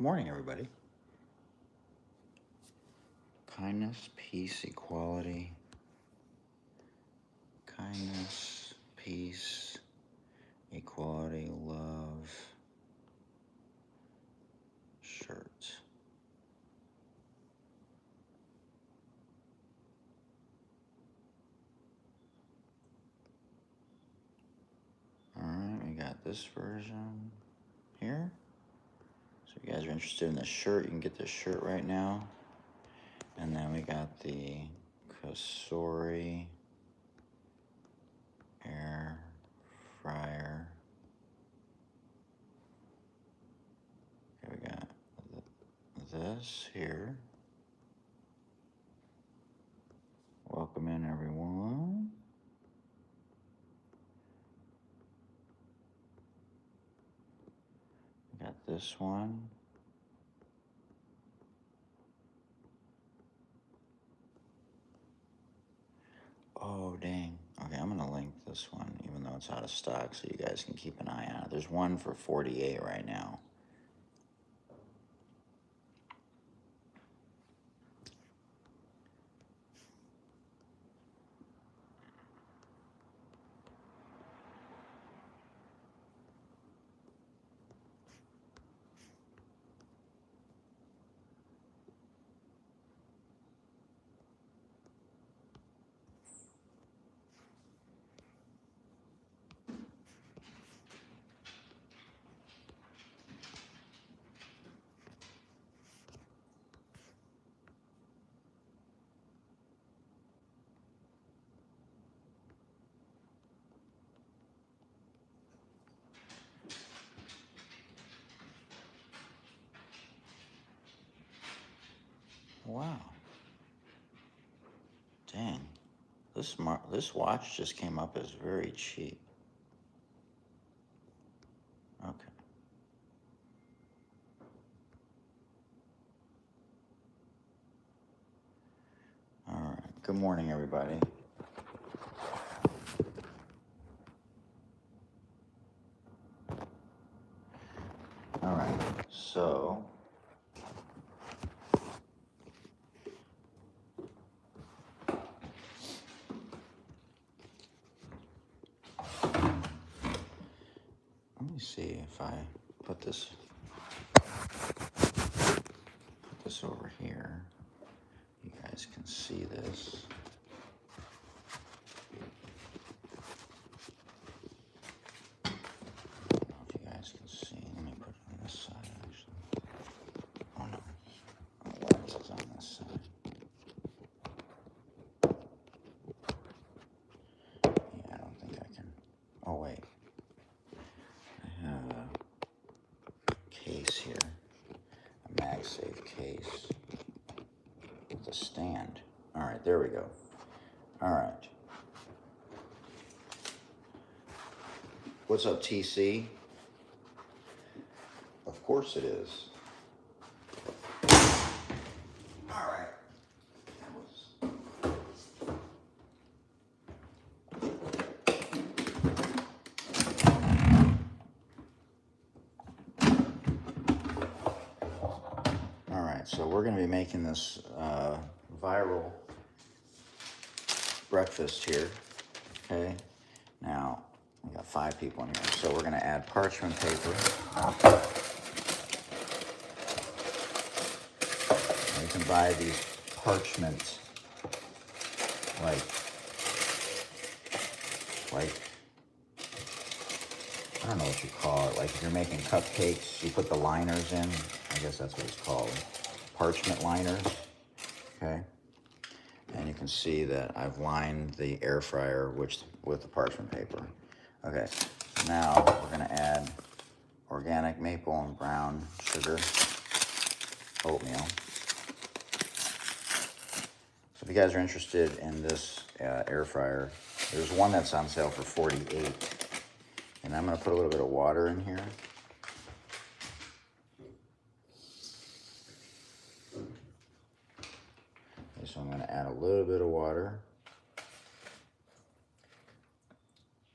Good morning, everybody. Kindness, peace, equality. Kindness, peace, equality, love, shirt. Alright, we got this version here. So if you guys are interested in this shirt, you can get this shirt right now. And then we got the Kasori air fryer. Okay, we got this here. Welcome in, everyone. We got this one. Oh, dang. Okay, I'm going to link this one, even though it's out of stock, so you guys can keep an eye on it. There's one for $48 right now. Wow. Dang. This watch just came up as very cheap. Okay. All right. Good morning, everybody. All right. So let me see if I put this over here. You guys can see this. I don't know if you guys can see. Let me put it on this side, actually. Oh, no. The lens is on this side. Yeah, I don't think I can. Oh, wait. I have a case here. A MagSafe case with a stand. All right, there we go. All right. What's up, TC? Of course it is. All right. All right, so we're going to be making this viral breakfast here. Okay. Now, we got 5 people in here, so we're going to add parchment paper. You can buy these parchment, like, I don't know what you call it. Like if you're making cupcakes, you put the liners in. I guess that's what it's called. Parchment liners. Okay. And you can see that I've lined the air fryer with the parchment paper. Okay. Now we're going to add organic maple and brown sugar oatmeal. So if you guys are interested in this air fryer, there's one that's on sale for $48. And I'm going to put a little bit of water in here. Okay, so I'm going to add a little bit of water.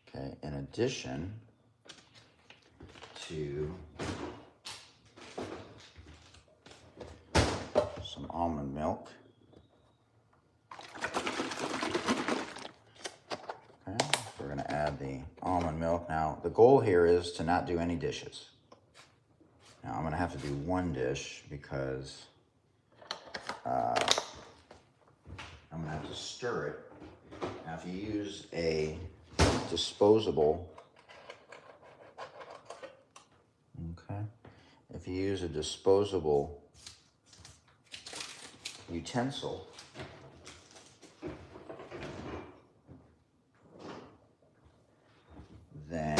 Okay, in addition to almond milk. Okay, so we're going to add the almond milk. Now, the goal here is to not do any dishes. Now, I'm going to have to do one dish because I'm going to have to stir it. Now, if you use a disposable, okay, if you use a disposable utensil, then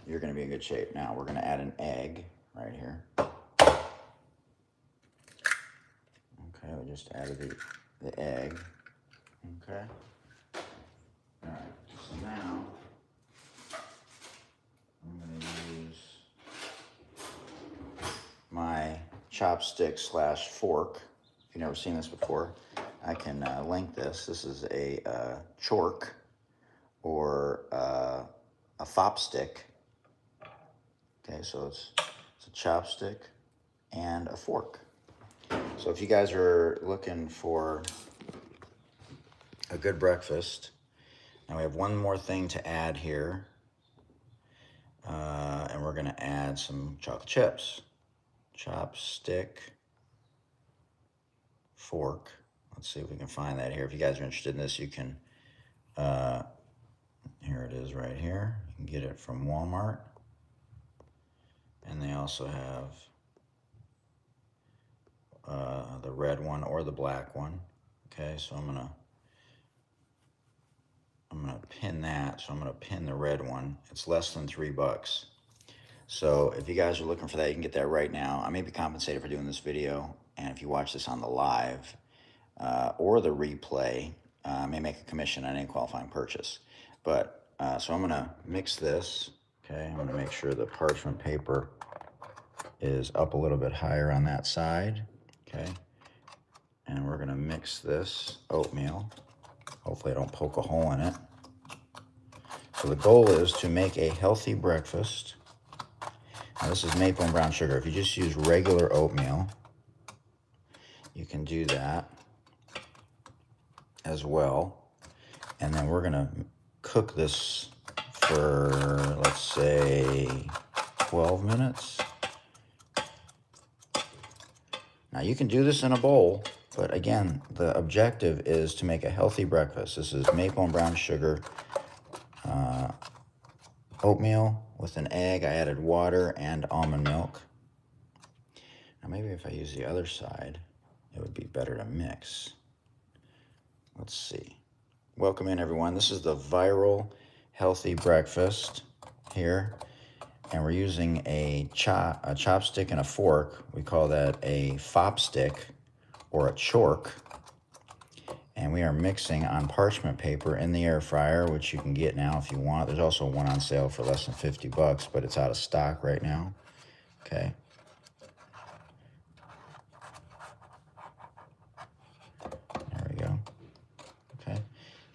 you're going to be in good shape. Now, we're going to add an egg right here. Okay, we just added the egg. Okay. All right, so now I'm going to use my chopstick / fork. If you've never seen this before, I can link this. This is a chork or a fop stick. Okay, so it's a chopstick and a fork. So if you guys are looking for a good breakfast, now we have one more thing to add here, and we're going to add some chocolate chips. Chopstick, fork. Let's see if we can find that here. If you guys are interested in this, you can, here it is right here. You can get it from Walmart. And they also have the red one or the black one. Okay, so I'm gonna pin that. So I'm gonna pin the red one. It's less than $3. So if you guys are looking for that, you can get that right now. I may be compensated for doing this video, and if you watch this on the live or the replay, I may make a commission on any qualifying purchase. But so I'm gonna mix this. Okay, I'm gonna make sure the parchment paper is up a little bit higher on that side. Okay, and we're gonna mix this oatmeal. Hopefully I don't poke a hole in it. So the goal is to make a healthy breakfast. Now this is maple and brown sugar. If you just use regular oatmeal, you can do that as well. And then we're gonna cook this for, let's say, 12 minutes. Now you can do this in a bowl, but again, the objective is to make a healthy breakfast. This is maple and brown sugar oatmeal with an egg. I added water and almond milk. Now maybe if I use the other side, it would be better to mix. Let's see. Welcome in, everyone. This is the viral healthy breakfast here, and we're using a chopstick and a fork. We call that a fop stick or a chork, and we are mixing on parchment paper in the air fryer, which you can get now if you want. There's also one on sale for less than $50, but it's out of stock right now. Okay. There we go. Okay.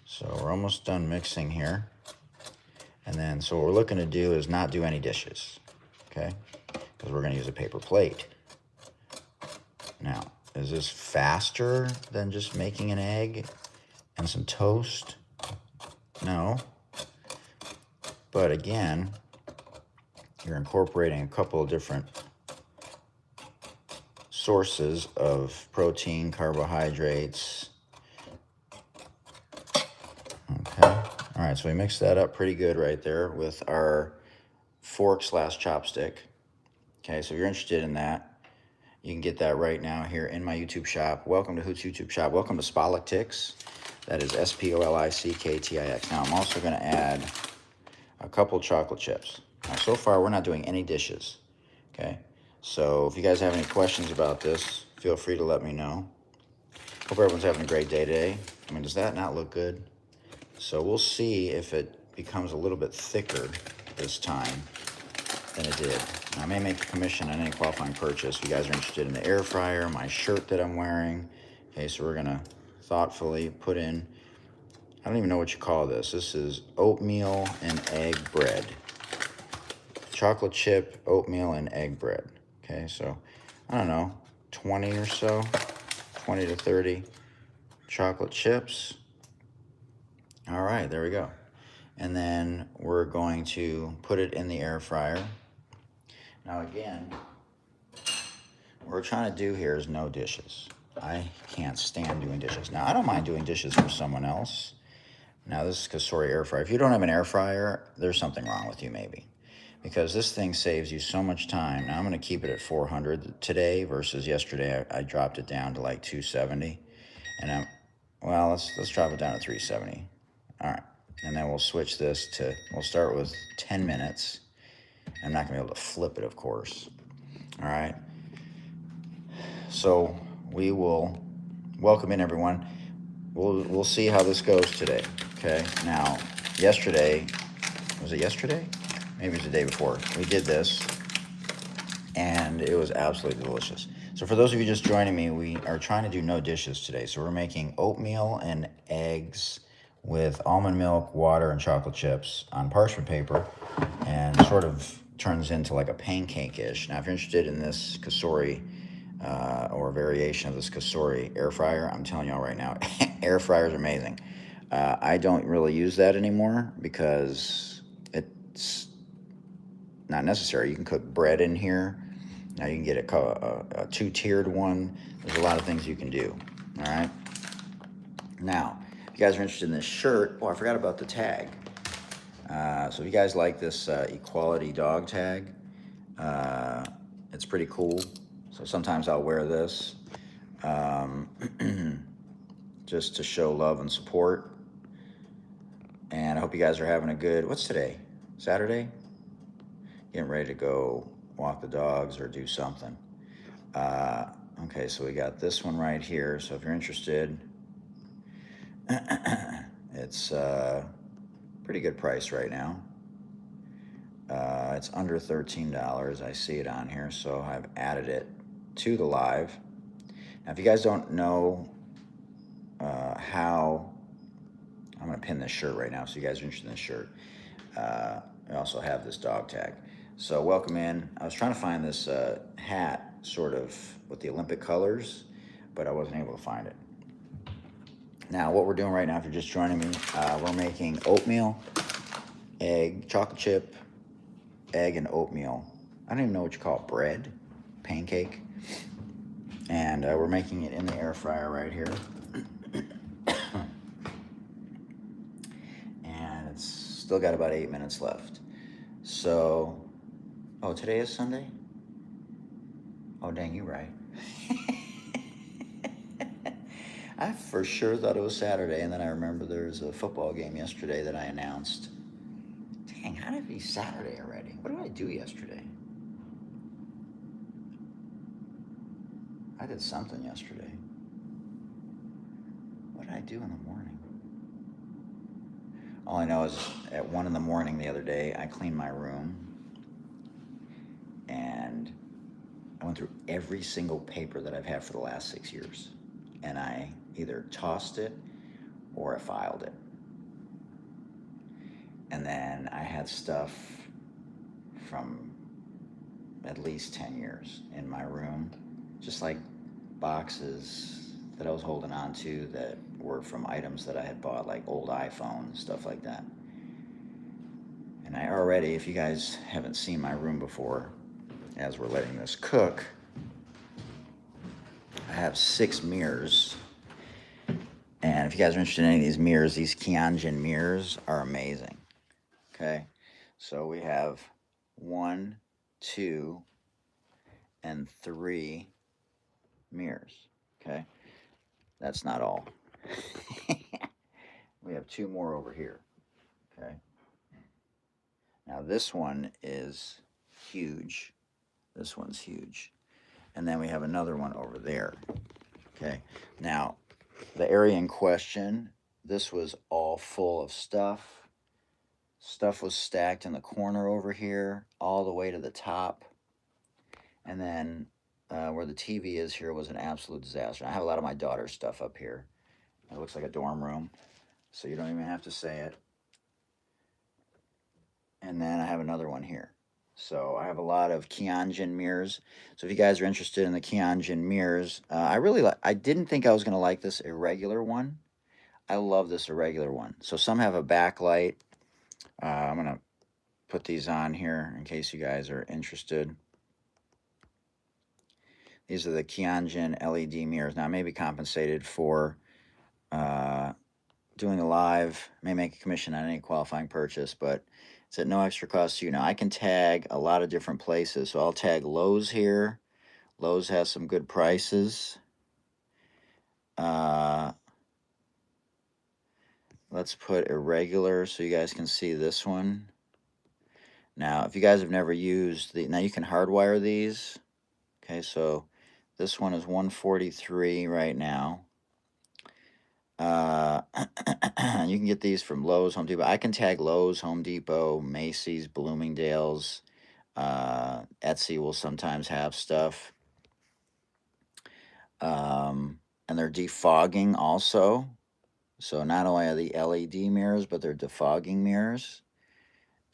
So we're almost done mixing here. And then, so what we're looking to do is not do any dishes, okay? Because we're going to use a paper plate. Now, is this faster than just making an egg and some toast? No. But again, you're incorporating a couple of different sources of protein, carbohydrates. Okay. All right, so we mixed that up pretty good right there with our fork / chopstick. Okay, so if you're interested in that, you can get that right now here in my YouTube shop. Welcome to Hoot's YouTube shop. Welcome to Spolicktwix. That is Spolicktix. Now, I'm also going to add a couple chocolate chips. Now, so far, we're not doing any dishes. Okay, so if you guys have any questions about this, feel free to let me know. Hope everyone's having a great day today. I mean, does that not look good? So we'll see if it becomes a little bit thicker this time than it did. And I may make a commission on any qualifying purchase. If you guys are interested in the air fryer, my shirt that I'm wearing. Okay, so we're gonna thoughtfully put in, I don't even know what you call this. This is oatmeal and egg bread. Chocolate chip, oatmeal, and egg bread. Okay, so I don't know, 20 or so. 20 to 30 chocolate chips. All right, there we go. And then we're going to put it in the air fryer. Now again, what we're trying to do here is no dishes. I can't stand doing dishes. Now, I don't mind doing dishes for someone else. Now, this is Cosori air fryer. If you don't have an air fryer, there's something wrong with you maybe. Because this thing saves you so much time. Now, I'm going to keep it at 400 today versus yesterday. I dropped it down to like 270. And let's drop it down to 370. All right. And then we'll switch this to, we'll start with 10 minutes. I'm not going to be able to flip it, of course. All right. So we will welcome in everyone. We'll see how this goes today. Okay. Now, yesterday, was it yesterday? Maybe it was the day before. We did this, and it was absolutely delicious. So for those of you just joining me, we are trying to do no dishes today. So we're making oatmeal and eggs with almond milk, water, and chocolate chips on parchment paper, and sort of turns into like a pancake-ish. Now, if you're interested in this Cosori or a variation of this Cosori air fryer, I'm telling y'all right now, air fryer is amazing. I don't really use that anymore because it's not necessary. You can cook bread in here. Now you can get a two-tiered one. There's a lot of things you can do. All right. Now, if you guys are interested in this shirt, I forgot about the tag. So if you guys like this equality dog tag, it's pretty cool. So sometimes I'll wear this just to show love and support. And I hope you guys are having a good, what's today? Saturday? Getting ready to go walk the dogs or do something. Okay, so we got this one right here. So if you're interested, it's pretty good price right now. It's under $13. I see it on here, so I've added it to the live. Now, if you guys don't know how, I'm going to pin this shirt right now, so you guys are interested in this shirt. I also have this dog tag. So welcome in. I was trying to find this hat sort of with the Olympic colors, but I wasn't able to find it. Now, what we're doing right now, if you're just joining me, we're making oatmeal, egg, chocolate chip, egg, and oatmeal. I don't even know what you call it, bread, pancake. And we're making it in the air fryer right here. And it's still got about 8 minutes left. So, oh, today is Sunday? Oh, dang, you're right. I for sure thought it was Saturday, and then I remember there was a football game yesterday that I announced. Dang, how did it be Saturday already? What did I do yesterday? I did something yesterday. What did I do in the morning? All I know is at 1 in the morning the other day, I cleaned my room, and I went through every single paper that I've had for the last 6 years, and I either tossed it or I filed it. And then I had stuff from at least 10 years in my room, just like boxes that I was holding on to that were from items that I had bought, like old iPhones, stuff like that. And I already, if you guys haven't seen my room before, as we're letting this cook, I have 6 mirrors. And if you guys are interested in any of these mirrors, these Kianjin mirrors are amazing. Okay, so we have 1, 2, and 3 mirrors. Okay, that's not all. We have 2 more over here. Okay, now this one is huge. This one's huge. And then we have another one over there. Okay, now the area in question, this was all full of stuff. Stuff was stacked in the corner over here, all the way to the top. And then where the TV is here was an absolute disaster. I have a lot of my daughter's stuff up here. It looks like a dorm room, so you don't even have to say it. And then I have another one here. So I have a lot of Kyonjin mirrors. So if you guys are interested in the Kyonjin mirrors, I didn't think I was going to like this irregular one. I love this irregular one. So some have a backlight. I'm going to put these on here in case you guys are interested. These are the Kyonjin LED mirrors. Now I may be compensated for doing a live. May make a commission on any qualifying purchase, but it's at no extra cost to you. Now I can tag a lot of different places. So I'll tag Lowe's here. Lowe's has some good prices. Let's put irregular so you guys can see this one. Now, if you guys have never used now you can hardwire these. Okay, so this one is 143 right now. You can get these from Lowe's, Home Depot. I can tag Lowe's, Home Depot, Macy's, Bloomingdale's. Etsy will sometimes have stuff. And they're defogging also. So not only are the LED mirrors, but they're defogging mirrors.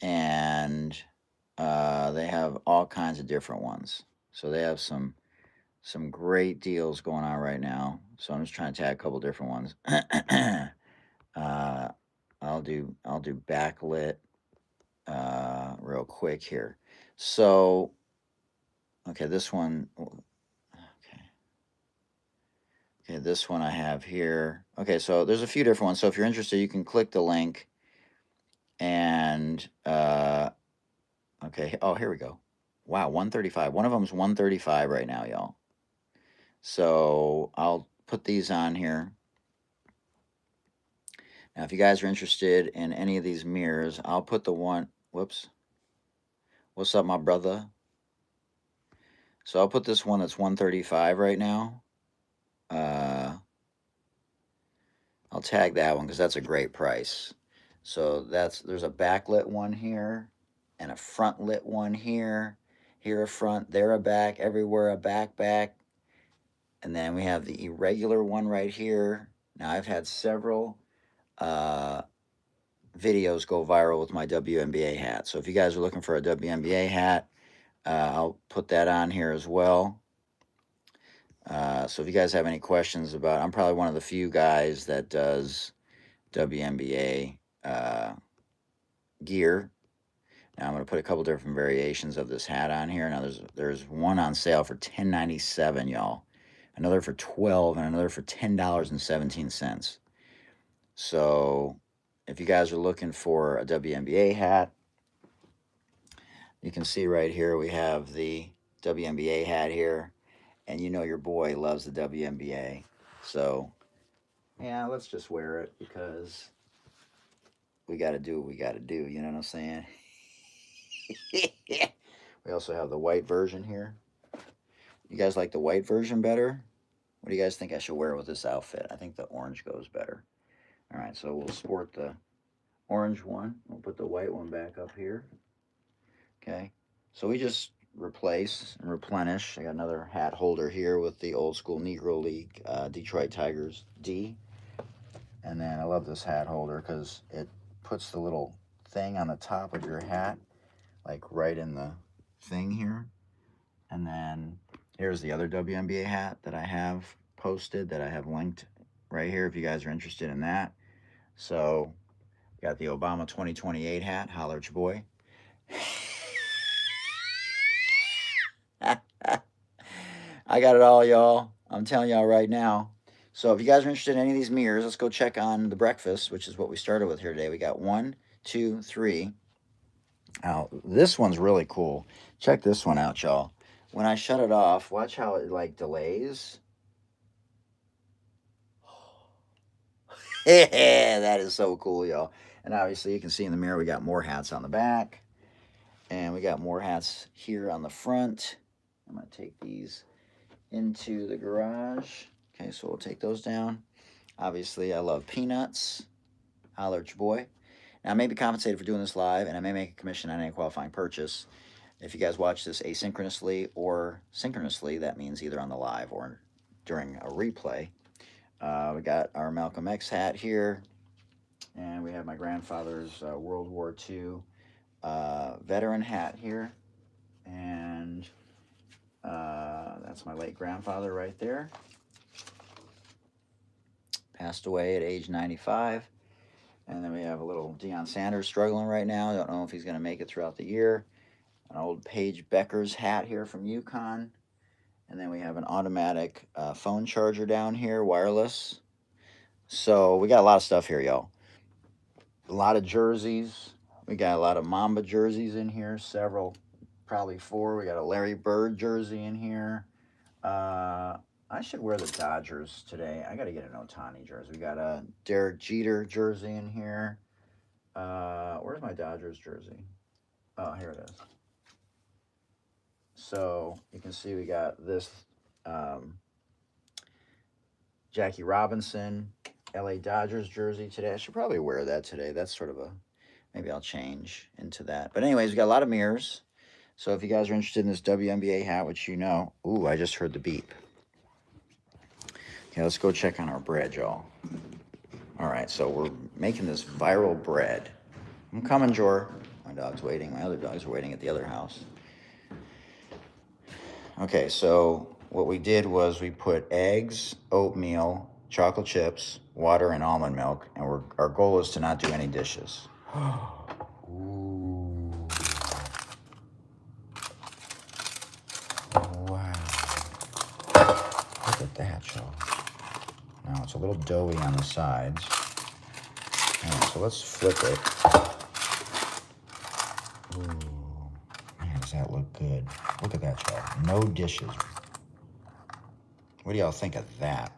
And they have all kinds of different ones. So they have some great deals going on right now. So I'm just trying to tag a couple different ones. I'll do backlit real quick here. So okay, this one. Okay, this one I have here. Okay, so there's a few different ones. So if you're interested, you can click the link. And okay, oh, here we go. Wow, 135. One of them's 135 right now, y'all. So I'll put these on here. Now, if you guys are interested in any of these mirrors, I'll put the one. Whoops. What's up, my brother? So I'll put this one that's 135 right now. I'll tag that one because that's a great price. So there's a backlit one here and a front lit one here. Here a front, there a back, everywhere a back. And then we have the irregular one right here. Now I've had several videos go viral with my WNBA hat. So if you guys are looking for a WNBA hat, I'll put that on here as well. So if you guys have any questions about, I'm probably one of the few guys that does WNBA gear. Now I'm going to put a couple different variations of this hat on here. Now there's one on sale for $10.97, y'all. Another for $12, and another for $10.17. So if you guys are looking for a WNBA hat, you can see right here we have the WNBA hat here. And you know your boy loves the WNBA. So, yeah, let's just wear it because we got to do what we got to do. You know what I'm saying? We also have the white version here. You guys like the white version better? What do you guys think I should wear with this outfit? I think the orange goes better. All right, so we'll sport the orange one. We'll put the white one back up here. Okay, so we just replace and replenish. I got another hat holder here with the old school Negro League Detroit Tigers D. And then I love this hat holder because it puts the little thing on the top of your hat, like right in the thing here. And then here's the other WNBA hat that I have posted that I have linked right here if you guys are interested in that. So got the Obama 2028 hat, holler at your boy. I got it all, y'all. I'm telling y'all right now. So if you guys are interested in any of these mirrors, let's go check on the breakfast, which is what we started with here today. We got 1, 2, 3. Now, this one's really cool. Check this one out, y'all. When I shut it off, watch how it, like, delays. Yeah, that is so cool, y'all. And obviously, you can see in the mirror, we got more hats on the back. And we got more hats here on the front. I'm going to take these into the garage. Okay, so we'll take those down. Obviously, I love peanuts. Holler at your boy. Now, I may be compensated for doing this live, and I may make a commission on any qualifying purchase. If you guys watch this asynchronously or synchronously, that means either on the live or during a replay. We got our Malcolm X hat here, and we have my grandfather's World War II veteran hat here. And that's my late grandfather right there. Passed away at age 95. And then we have a little Deion Sanders struggling right now. I don't know if he's going to make it throughout the year. An old Paige Becker's hat here from Yukon. And then we have an automatic phone charger down here, wireless. So we got a lot of stuff here, y'all. A lot of jerseys. We got a lot of Mamba jerseys in here. Several, probably 4. We got a Larry Bird jersey in here. I should wear the Dodgers today. I got to get an Ohtani jersey. We got a Derek Jeter jersey in here. Where's my Dodgers jersey? Oh, here it is. So you can see we got this Jackie Robinson LA Dodgers jersey today. I should probably wear that today. That's sort of a, maybe I'll change into that. But anyways, we got a lot of mirrors. So if you guys are interested in this WNBA hat, which you know, ooh, I just heard the beep. Okay, let's go check on our bread, y'all. All right, so we're making this viral bread. I'm coming, Jor. My dog's waiting. My other dogs are waiting at the other house. Okay, so what we did was we put eggs, oatmeal, chocolate chips, water, and almond milk, and our goal is to not do any dishes. Ooh. Wow. Look at that, y'all. Now it's a little doughy on the sides. All right, so let's flip it. Ooh, man, does that look good? Look at that, y'all. No dishes. What do y'all think of that?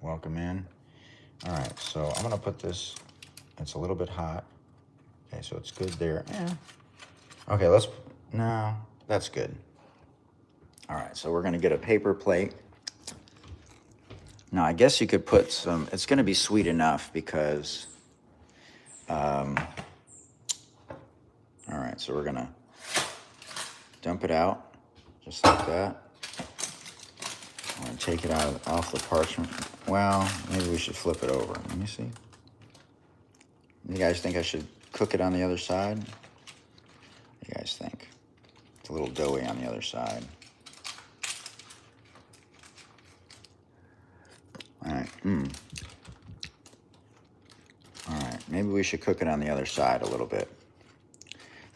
Welcome in. All right, so I'm gonna put this, it's a little bit hot. Okay, so it's good there. Yeah. Okay, no, that's good. All right, so we're gonna get a paper plate. Now, I guess you could put some, it's gonna be sweet enough because, all right, so we're gonna dump it out, just like that. I'm gonna take it off the parchment. Well, maybe we should flip it over. Let me see. You guys think I should cook it on the other side? What do you guys think? It's a little doughy on the other side. All right. All right. Maybe we should cook it on the other side a little bit.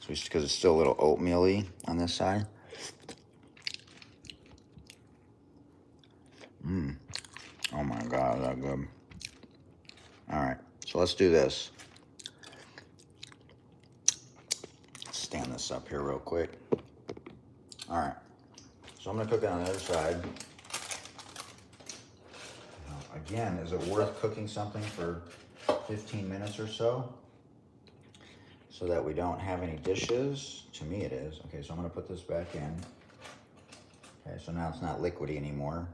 So because it's still a little oatmeal-y on this side. Oh my God, that's good. All right. So let's do this. Let's stand this up here real quick. All right. So I'm gonna cook it on the other side. Again, is it worth cooking something for 15 minutes or so that we don't have any dishes? To me it is. Okay, so I'm gonna put this back in. Okay, so now it's not liquidy anymore.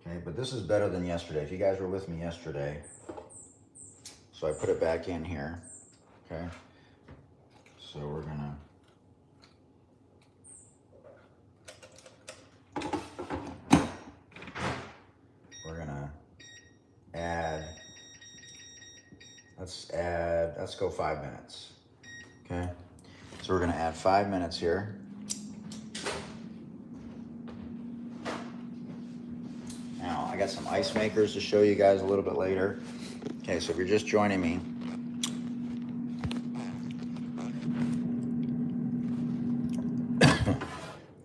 Okay, but this is better than yesterday. If you guys were with me yesterday, so I put it back in here. Okay, so we're gonna add, let's go 5 minutes. Okay, so we're gonna add 5 minutes here. Now, I got some ice makers to show you guys a little bit later. Okay, so if you're just joining me,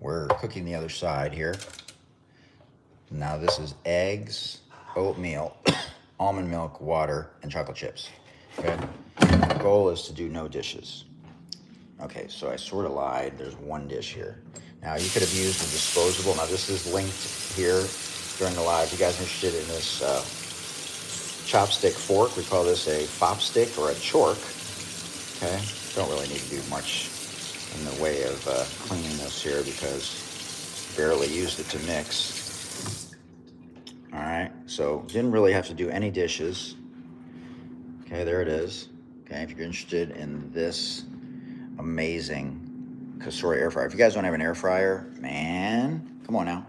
we're cooking the other side here. Now this is eggs, oatmeal, almond milk, water, and chocolate chips. Okay, the goal is to do no dishes. Okay, so I sort of lied. There's one dish here. Now you could have used a disposable. Now this is linked here during the live. If you guys are interested in this chopstick fork, we call this a fop stick or a chork. Okay, don't really need to do much in the way of cleaning this here because barely used it to mix. All right, so didn't really have to do any dishes. Okay, there it is. Okay, if you're interested in this amazing Cosori air fryer. If you guys don't have an air fryer, man, come on now.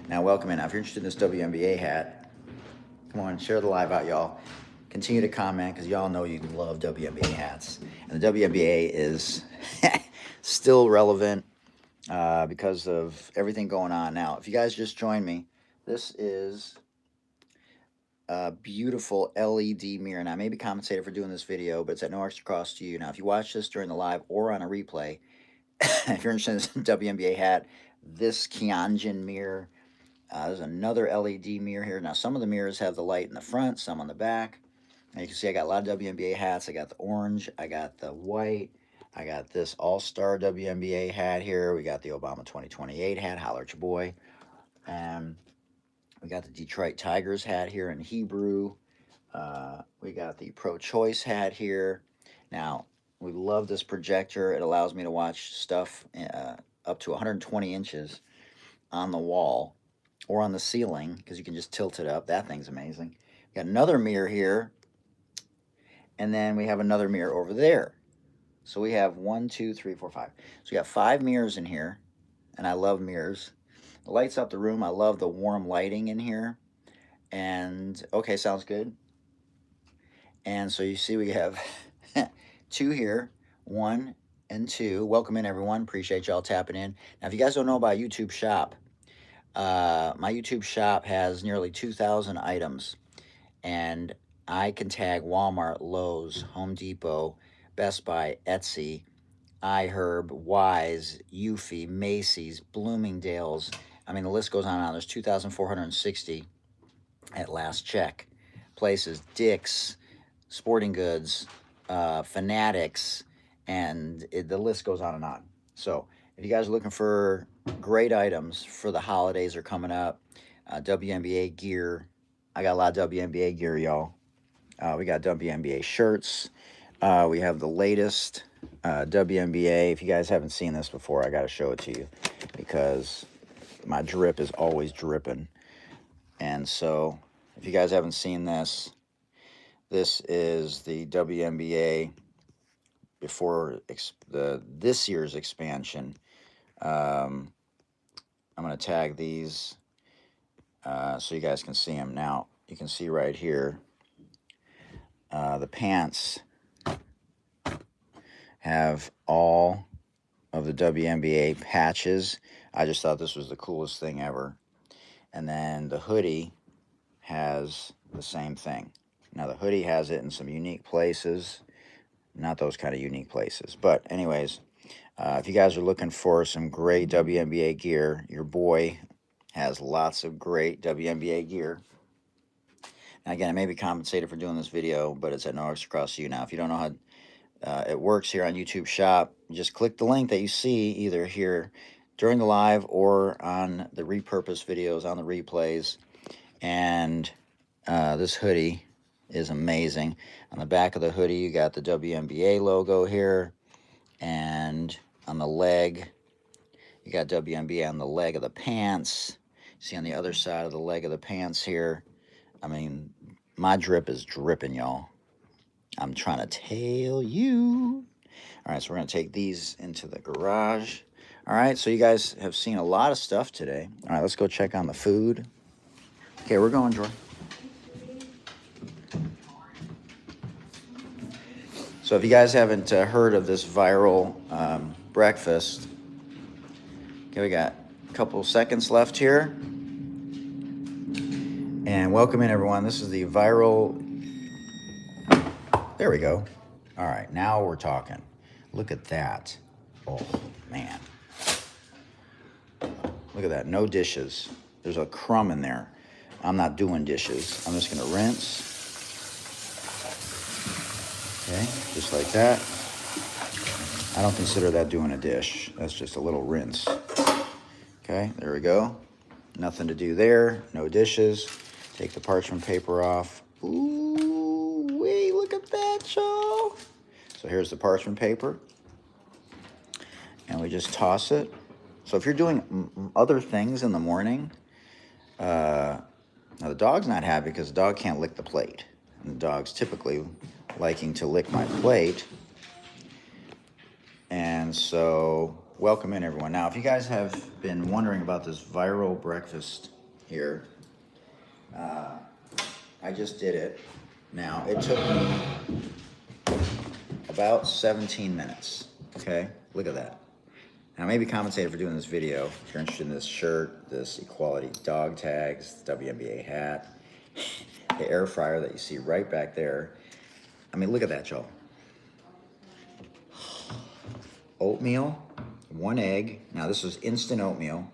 Now, welcome in. Now, if you're interested in this WNBA hat, come on, share the live out, y'all. continue to comment because y'all know you love WNBA hats. And the WNBA is still relevant because of everything going on. Now, if you guys just joined me, this is a beautiful LED mirror. And I may be compensated for doing this video, but it's at no extra cost to you. Now, if you watch this during the live or on a replay, if you're interested in this WNBA hat, this Kianjin mirror, there's another LED mirror here. Now, some of the mirrors have the light in the front, some on the back. And you can see I got a lot of WNBA hats. I got the orange, I got the white, I got this All-Star WNBA hat here. We got the Obama 2028 hat, holler at your boy. And we got the Detroit Tigers hat here in Hebrew. We got the pro-choice hat here. Now, we love this projector. It allows me to watch stuff up to 120 inches on the wall or on the ceiling because you can just tilt it up. That thing's amazing. We got another mirror here. And then we have another mirror over there. So we have 1, 2, 3, 4, 5. So we got 5 mirrors in here. And I love mirrors. It lights up the room. I love the warm lighting in here. And, okay, sounds good. And so you see we have 2 here. 1 and 2. Welcome in, everyone. Appreciate y'all tapping in. Now, if you guys don't know about YouTube Shop, my YouTube Shop has nearly 2,000 items. And I can tag Walmart, Lowe's, Home Depot, Best Buy, Etsy, iHerb, Wise, Eufy, Macy's, Bloomingdale's. I mean, the list goes on and on. There's 2,460 at last check. Places, Dick's, Sporting Goods, Fanatics, and the list goes on and on. So if you guys are looking for great items for the holidays are coming up, WNBA gear, I got a lot of WNBA gear, y'all. We got WNBA shirts. We have the latest WNBA. If you guys haven't seen this before, I got to show it to you because my drip is always dripping. And so if you guys haven't seen this, this is the WNBA before this year's expansion. I'm going to tag these so you guys can see them. Now, you can see right here, the pants have all of the WNBA patches. I just thought this was the coolest thing ever. And then the hoodie has the same thing. Now, the hoodie has it in some unique places. Not those kind of unique places. But anyways, if you guys are looking for some great WNBA gear, your boy has lots of great WNBA gear. Now, again, I may be compensated for doing this video, but it's at no extra cost to you. Now, if you don't know how it works here on YouTube Shop, just click the link that you see either here during the live or on the repurposed videos, on the replays. And this hoodie is amazing. On the back of the hoodie, you got the WNBA logo here. And on the leg, you got WNBA on the leg of the pants. See on the other side of the leg of the pants here. I mean, my drip is dripping, y'all. I'm trying to tell you. All right, so we're going to take these into the garage. All right, so you guys have seen a lot of stuff today. All right, let's go check on the food. Okay, we're going, Jordan. So if you guys haven't heard of this viral breakfast, okay, we got a couple seconds left here. And welcome in, everyone. This is the viral... There we go. All right, now we're talking. Look at that. Oh, man. Look at that. No dishes. There's a crumb in there. I'm not doing dishes. I'm just going to rinse. Okay, just like that. I don't consider that doing a dish. That's just a little rinse. Okay, there we go. Nothing to do there. No dishes. Take the parchment paper off. Ooh, wait, look at that, y'all. So here's the parchment paper. And we just toss it. So if you're doing other things in the morning, now the dog's not happy because the dog can't lick the plate. And the dog's typically liking to lick my plate. And so, welcome in, everyone. Now, if you guys have been wondering about this viral breakfast here, I just did it. Now, it took me about 17 minutes, okay? Look at that. Now, maybe compensated for doing this video. If you're interested in this shirt, this Equality dog tags, WNBA hat, the air fryer that you see right back there. I mean, look at that, y'all. Oatmeal, 1 egg. Now, this was instant oatmeal.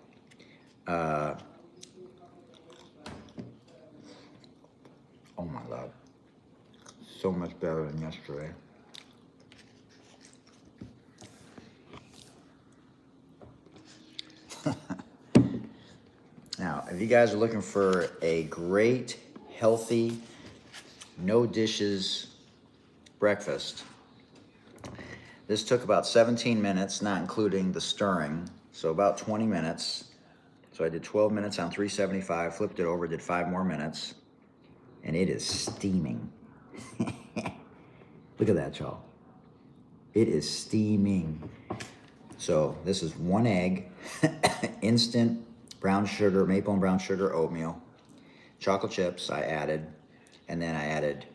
Oh my God. So much better than yesterday. Now, if you guys are looking for a great, healthy, no dishes breakfast, this took about 17 minutes, not including the stirring, so about 20 minutes. So I did 12 minutes on 375, flipped it over, did 5 more minutes, and it is steaming. Look at that, y'all. It is steaming. So this is 1 egg, instant brown sugar, maple and brown sugar oatmeal, chocolate chips I added, and then I added,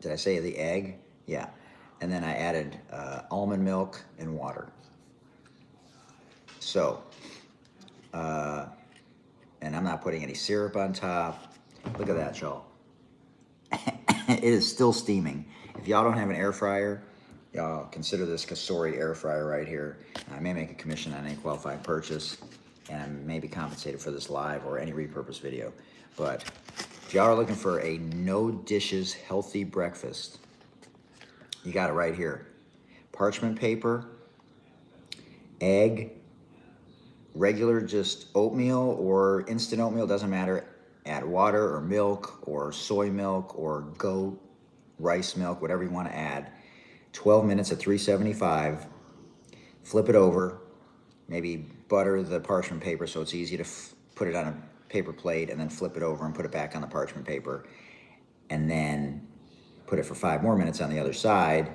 did I say the egg? Yeah. And then I added almond milk and water. So, and I'm not putting any syrup on top. Look at that, y'all. It is still steaming. If y'all don't have an air fryer, y'all consider this Kasori air fryer right here. I may make a commission on any qualified purchase, and I may be compensated for this live or any repurposed video. But if y'all are looking for a no dishes healthy breakfast, you got it right here. Parchment paper, egg, regular just oatmeal or instant oatmeal, doesn't matter. Add water or milk or soy milk or goat rice milk, whatever you want to add. 12 minutes at 375. Flip it over. Maybe butter the parchment paper so it's easy to put it on a paper plate, and then flip it over and put it back on the parchment paper. And then put it for 5 more minutes on the other side.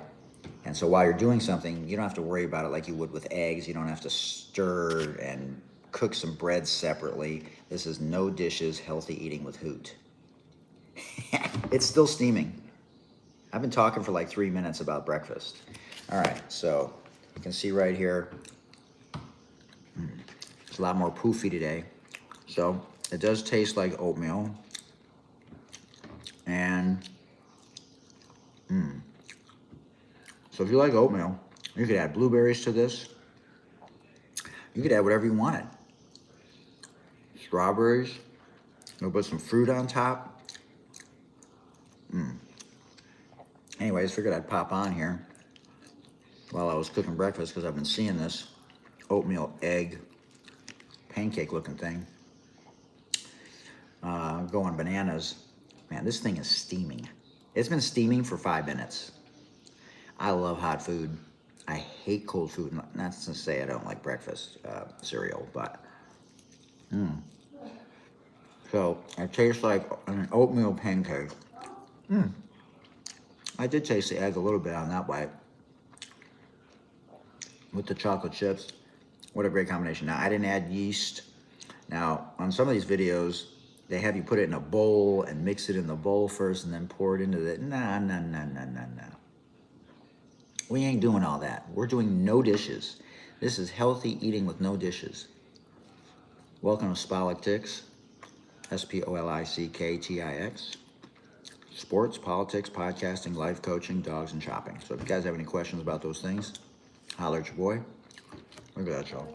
And so while you're doing something, you don't have to worry about it like you would with eggs. You don't have to stir and cook some bread separately. This is no dishes, healthy eating with Hoot. It's still steaming. I've been talking for like 3 minutes about breakfast. All right, so you can see right here, it's a lot more poofy today. So it does taste like oatmeal. And so if you like oatmeal, you could add blueberries to this. You could add whatever you wanted. Strawberries. You'll put some fruit on top. Anyways, figured I'd pop on here while I was cooking breakfast because I've been seeing this oatmeal egg pancake looking thing going bananas. Man, this thing is steaming. It's been steaming for 5 minutes. I love hot food. I hate cold food. Not to say I don't like breakfast cereal, but so it tastes like an oatmeal pancake. I did taste the egg a little bit on that bite with the chocolate chips. What a great combination. Now, I didn't add yeast. Now, on some of these videos, they have you put it in a bowl and mix it in the bowl first and then pour it into the... Nah. We ain't doing all that. We're doing no dishes. This is healthy eating with no dishes. Welcome to Spolicktwix, Spolicktix. Sports, politics, podcasting, life coaching, dogs, and shopping. So if you guys have any questions about those things, holler at your boy. Look at that, y'all.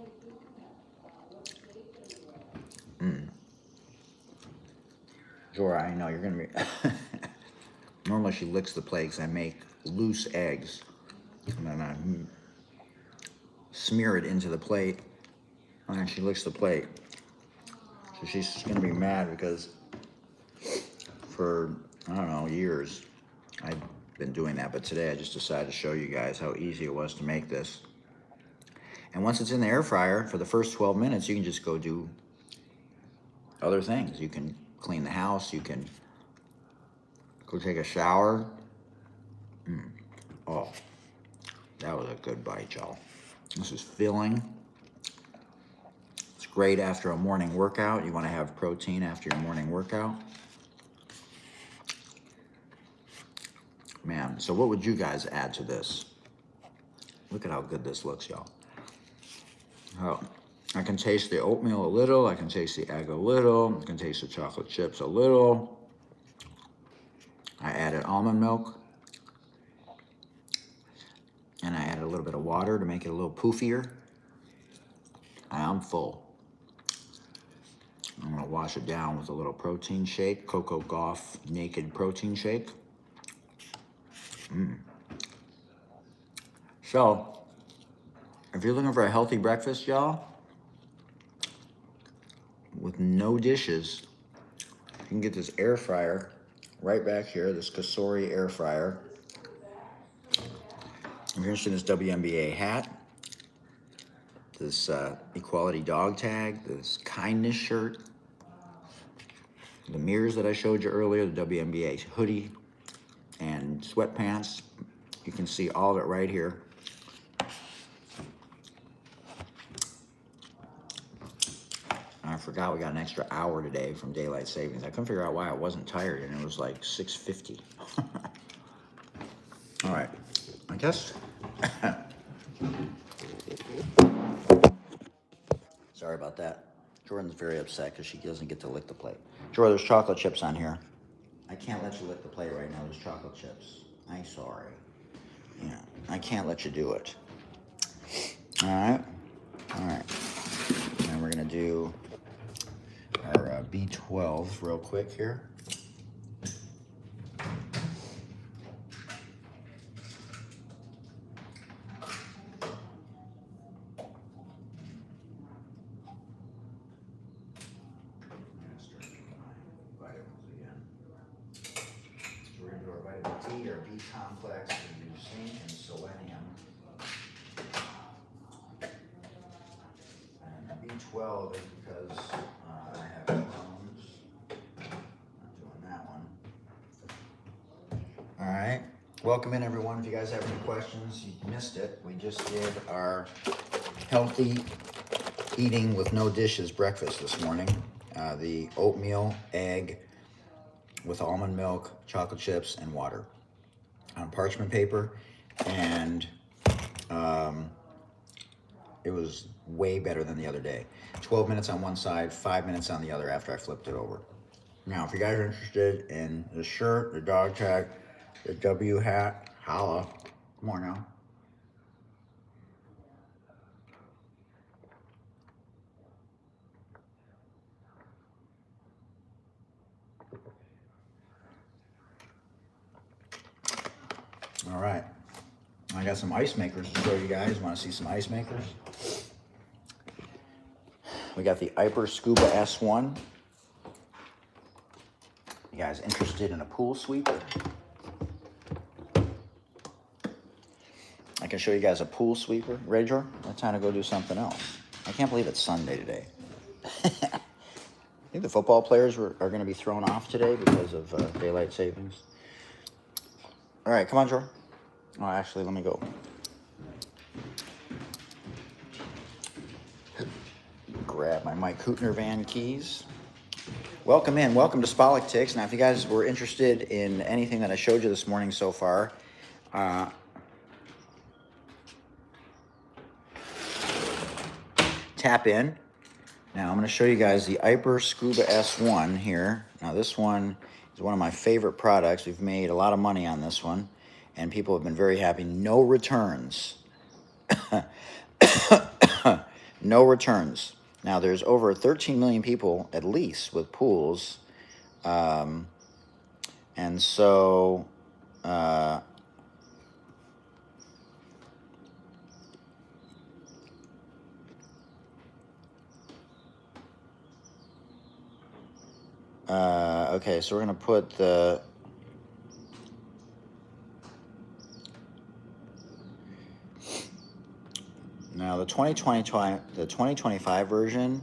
Zora, I know you're going to be... Normally she licks the plate because I make loose eggs. And then I smear it into the plate. And then she licks the plate. So she's going to be mad because for, I don't know, years, I've been doing that. But today I just decided to show you guys how easy it was to make this. And once it's in the air fryer, for the first 12 minutes, you can just go do other things. You can clean the house. You can go take a shower. Oh, that was a good bite, y'all. This is filling. It's great after a morning workout. You want to have protein after your morning workout. recommend. So what would you guys add to this? Look at how good this looks, y'all. Oh, I can taste the oatmeal a little. I can taste the egg a little. I can taste the chocolate chips a little. I added almond milk. And I added a little bit of water to make it a little poofier. I'm full. I'm gonna wash it down with a little protein shake, Coco Gauff Naked Protein Shake. So, if you're looking for a healthy breakfast, y'all, with no dishes, you can get this air fryer right back here, this Kasori air fryer. If you're interested in this WNBA hat, this Equality dog tag, this kindness shirt, the mirrors that I showed you earlier, the WNBA hoodie and sweatpants, you can see all of it right here. I forgot we got an extra hour today from daylight savings. I couldn't figure out why I wasn't tired, and it was like 6:50. All right, I guess. Sorry about that. Jordan's very upset because she doesn't get to lick the plate. Jordan, there's chocolate chips on here. I can't let you lick the plate right now. There's chocolate chips. I'm sorry. Yeah, I can't let you do it. All right. All right. And we're going to do our B12 real quick here. Vitamin D or B complex, we do zinc and selenium. And B12 is because I have Crohn's. Not doing that one. All right. Welcome in, everyone. If you guys have any questions, you missed it. We just did our healthy eating with no dishes breakfast this morning. The oatmeal, egg, with almond milk, chocolate chips, and water on parchment paper, and it was way better than the other day. 12 minutes on one side, 5 minutes on the other after I flipped it over. Now, if you guys are interested in the shirt, the dog tag, the W hat, holla. Come on now. All right, I got some ice makers to show you guys. Want to see some ice makers? We got the Iper Scuba S1. You guys interested in a pool sweeper? I can show you guys a pool sweeper. Ready, Jordan? It's time to go do something else. I can't believe it's Sunday today. I think the football players are going to be thrown off today because of daylight savings. All right, come on, Jordan. Oh, actually, let me go. Grab my Mike Hootner van keys. Welcome in. Welcome to Spolicktwix. Now, if you guys were interested in anything that I showed you this morning so far, tap in. Now, I'm going to show you guys the Iper Scuba S1 here. Now, this one is one of my favorite products. We've made a lot of money on this one, and people have been very happy. No returns. No returns. Now, there's over 13 million people, at least, with pools. And so... okay, so we're going to put the... Now, the 2025 version,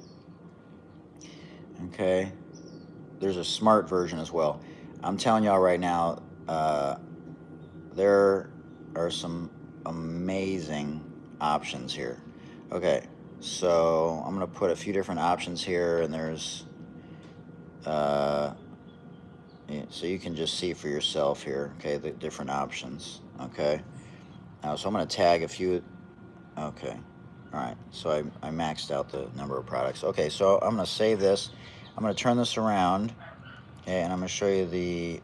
okay, there's a smart version as well. I'm telling y'all right now, there are some amazing options here. Okay, so I'm going to put a few different options here, and there's, So you can just see for yourself here, okay, the different options, okay. Now, so I'm going to tag a few, okay, all right, so I maxed out the number of products. Okay, so I'm going to save this. I'm going to turn this around, okay, and I'm going to show you the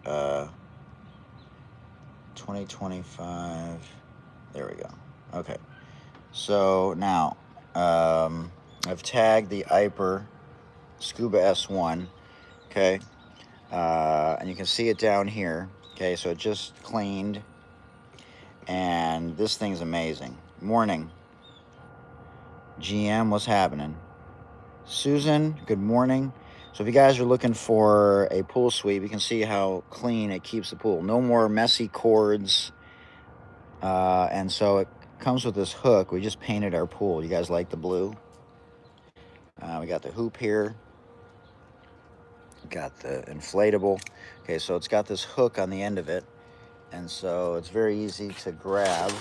2025, there we go. Okay, so now I've tagged the Iper Scuba S1, okay, and you can see it down here. Okay, so it just cleaned, and this thing's amazing. Morning, GM, what's happening? Susan, good morning. So if you guys are looking for a pool sweep, you can see how clean it keeps the pool. No more messy cords, and so it comes with this hook. We just painted our pool. You guys like the blue? We got the hoop here. Got the inflatable. Okay, so it's got this hook on the end of it, and so it's very easy to grab.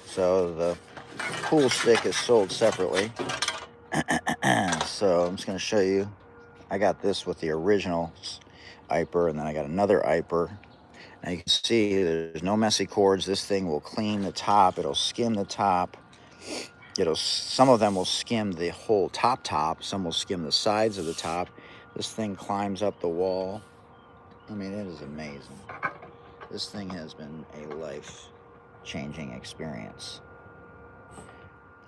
So the pool stick is sold separately. So I'm just going to show you. I got this with the original Iper, and then I got another Iper. Now you can see there's no messy cords. This thing will clean the top. It'll skim the top. Some of them will skim the whole top. Some will skim the sides of the top. This thing climbs up the wall. I mean, it is amazing. This thing has been a life-changing experience.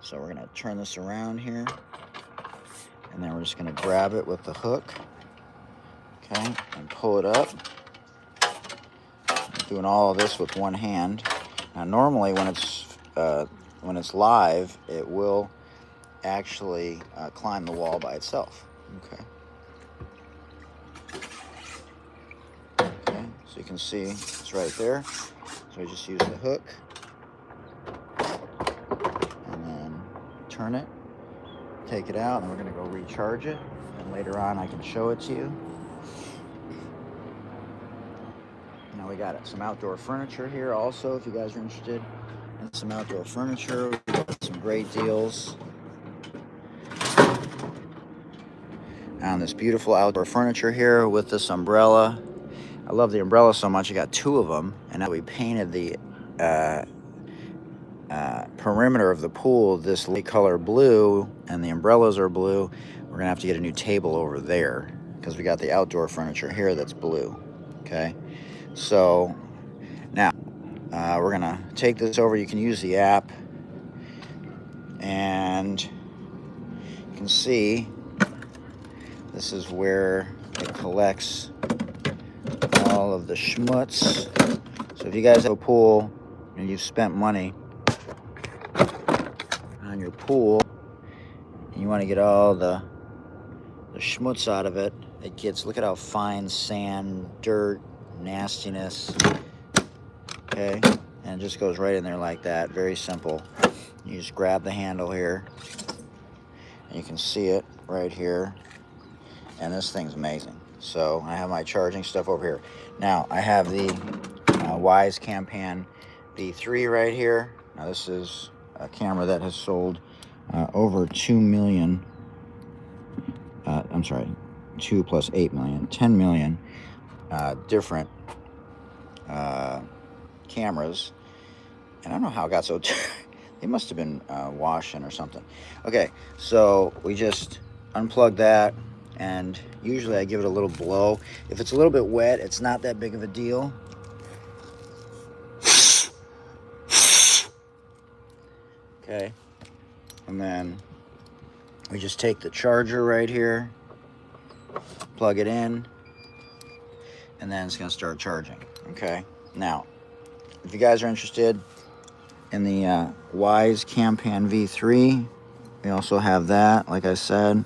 So we're going to turn this around here, and then we're just going to grab it with the hook, okay, and pull it up. I'm doing all of this with one hand. Now, normally when it's live, it will actually climb the wall by itself. Okay. Okay, so you can see it's right there. So I just use the hook, and then turn it, take it out, and we're going to go recharge it. And later on, I can show it to you. Now we got some outdoor furniture here also, if you guys are interested in some outdoor furniture. We got some great deals on this beautiful outdoor furniture here with this umbrella. I love the umbrella so much. I got two of them, and now we painted the perimeter of the pool this light color blue, and the umbrellas are blue. We're gonna have to get a new table over there because we got the outdoor furniture here that's blue. Okay, so now we're gonna take this over. You can use the app, and you can see this is where it collects all of the schmutz. So if you guys have a pool and you've spent money on your pool and you want to get all the schmutz out of it, it gets, look at how fine sand, dirt, nastiness, okay, and it just goes right in there like that. Very simple. You just grab the handle here, and you can see it right here, and this thing's amazing. So I have my charging stuff over here. Now I have the Wyze Campan V3 right here. Now this is a camera that has sold over 2 million, I'm sorry, 2 plus 8 million, 10 million different cameras. And I don't know how it got so, they must have been washing or something. Okay, so we just unplug that, and usually I give it a little blow. If it's a little bit wet, it's not that big of a deal. Okay, and then we just take the charger right here, plug it in, and then it's going to start charging. Okay, now if you guys are interested in the Wyze Campan V3, we also have that, like I said.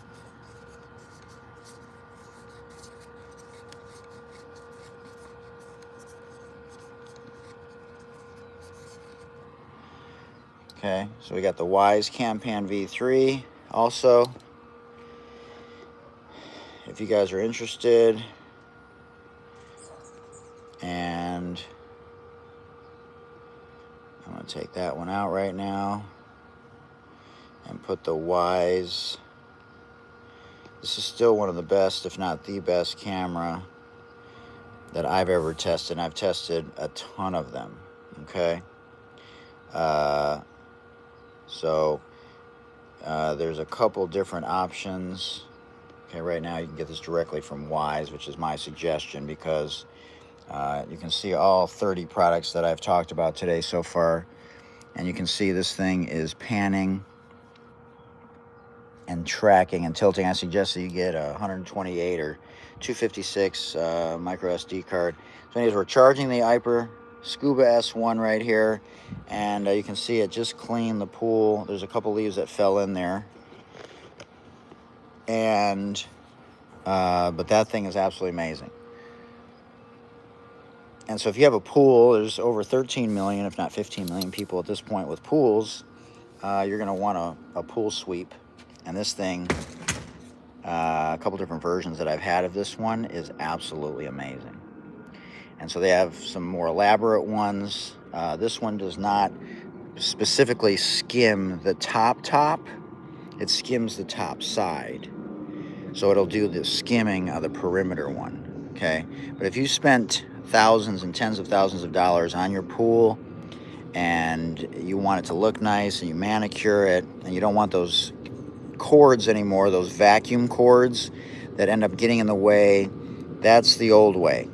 Okay, so we got the Wyze Campan V3 also. If you guys are interested, and I'm going to take that one out right now and put the Wyze. This is still one of the best, if not the best camera that I've ever tested. I've tested a ton of them. Okay. Uh, so there's a couple different options. Okay, right now you can get this directly from Wise, which is my suggestion, because you can see all 30 products that I've talked about today so far. And you can see this thing is panning and tracking and tilting. I suggest that you get a 128 or 256 micro SD card. So anyways, we're charging the Iper Scuba S1 right here. And you can see it just cleaned the pool. There's a couple leaves that fell in there. And but that thing is absolutely amazing. And so if you have a pool, there's over 13 million, if not 15 million people at this point with pools. You're going to want a pool sweep. And this thing, a couple different versions that I've had of this one, is absolutely amazing. And so they have some more elaborate ones. This one does not specifically skim the top. It skims the top side. So it'll do the skimming of the perimeter one, okay? But if you spent thousands and tens of thousands of dollars on your pool and you want it to look nice and you manicure it and you don't want those cords anymore, those vacuum cords that end up getting in the way, that's the old way.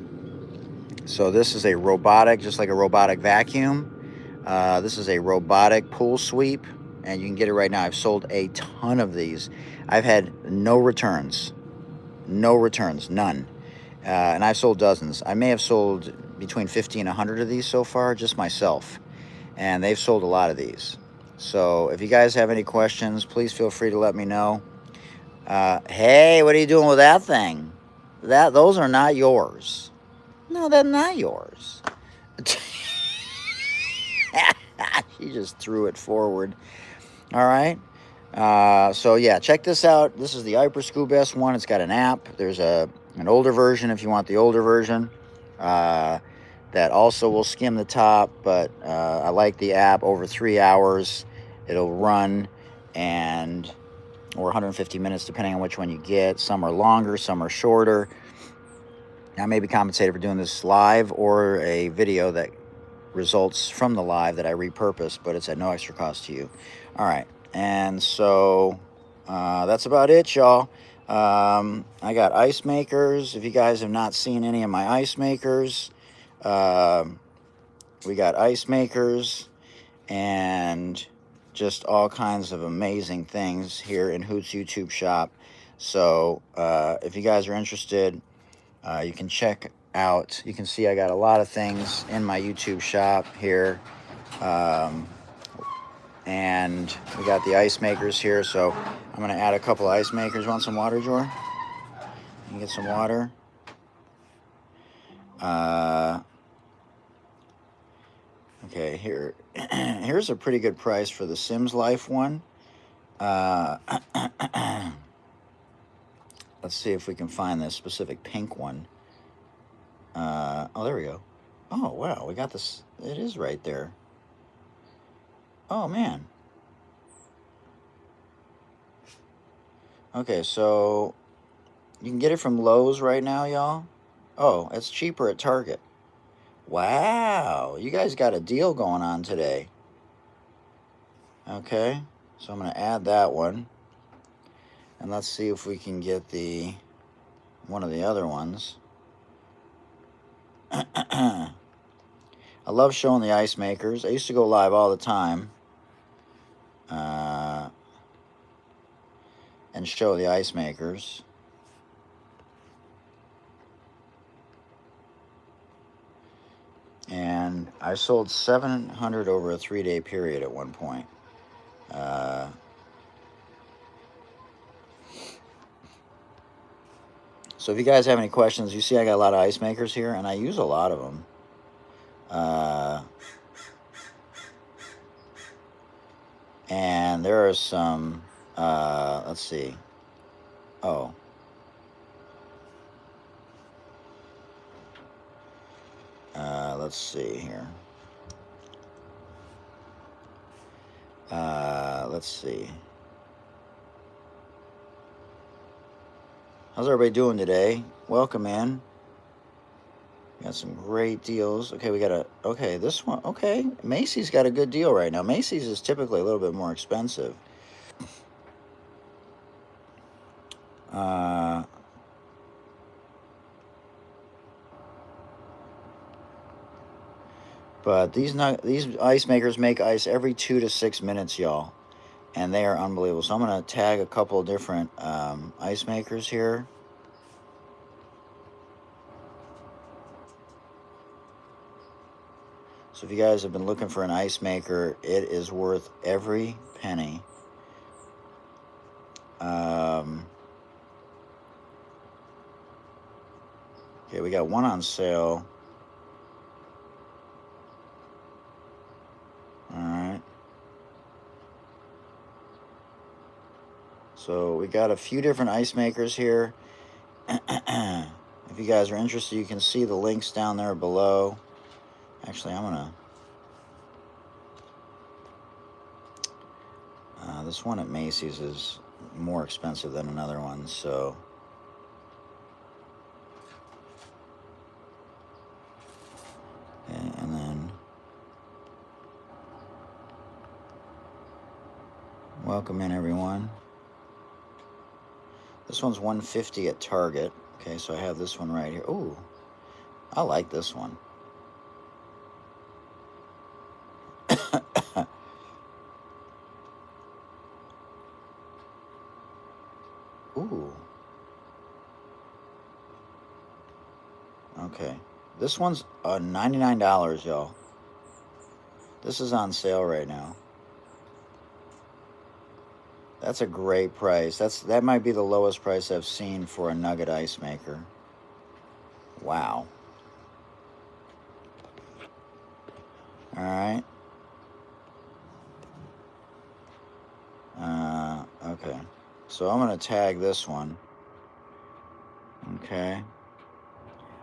So this is a robotic, just like a robotic vacuum. This is a robotic pool sweep, and you can get it right now. I've sold a ton of these. I've had no returns, none. And I've sold dozens. I may have sold between 50 and 100 of these so far, just myself. And they've sold a lot of these. So if you guys have any questions, please feel free to let me know. Hey, what are you doing with that thing? Those are not yours. No, they're not yours. She just threw it forward. All right. So yeah, check this out. This is the Iper Scuba S1. It's got an app. There's an older version if you want the older version. That also will skim the top, but I like the app. Over 3 hours it'll run, or 150 minutes depending on which one you get. Some are longer, some are shorter. I may be compensated for doing this live or a video that results from the live that I repurpose, but it's at no extra cost to you. All right, and so that's about it, y'all. I got ice makers. If you guys have not seen any of my ice makers, we got ice makers and just all kinds of amazing things here in Hoot's YouTube shop. So if you guys are interested, you can check out. You can see I got a lot of things in my YouTube shop here. And we got the ice makers here, so I'm going to add a couple of ice makers. Want some water, Jor? You can get some water. Okay, here's a pretty good price for the Sims Life one. Let's see if we can find this specific pink one. Oh, there we go. Oh, wow, we got this. It is right there. Oh, man. Okay, so you can get it from Lowe's right now, y'all. Oh, it's cheaper at Target. Wow, you guys got a deal going on today. Okay, so I'm going to add that one. And let's see if we can get one of the other ones. I love showing the ice makers. I used to go live all the time and show the ice makers. And I sold 700 over a 3-day period at one point. So if you guys have any questions, you see I got a lot of ice makers here, and I use a lot of them. And there are some, let's see. Oh. Let's see here. Let's see. How's everybody doing today? Welcome in. Got some great deals. Okay, we got a, okay, this one, okay. Macy's got a good deal right now. Macy's is typically a little bit more expensive. But these ice makers make ice every 2 to 6 minutes, y'all. And they are unbelievable. So I'm going to tag a couple of different ice makers here. So if you guys have been looking for an ice maker, it is worth every penny. Okay, we got one on sale. Alright. So we got a few different ice makers here. If you guys are interested, you can see the links down there below. Actually, I'm gonna... this one at Macy's is more expensive than another one, so... Okay, and then... welcome in, everyone. This one's $150 at Target. Okay, so I have this one right here. Ooh, I like this one. Ooh. Okay. This one's $99, y'all. This is on sale right now. That's a great price. That might be the lowest price I've seen for a nugget ice maker. Wow. All right. Okay. So I'm going to tag this one. Okay.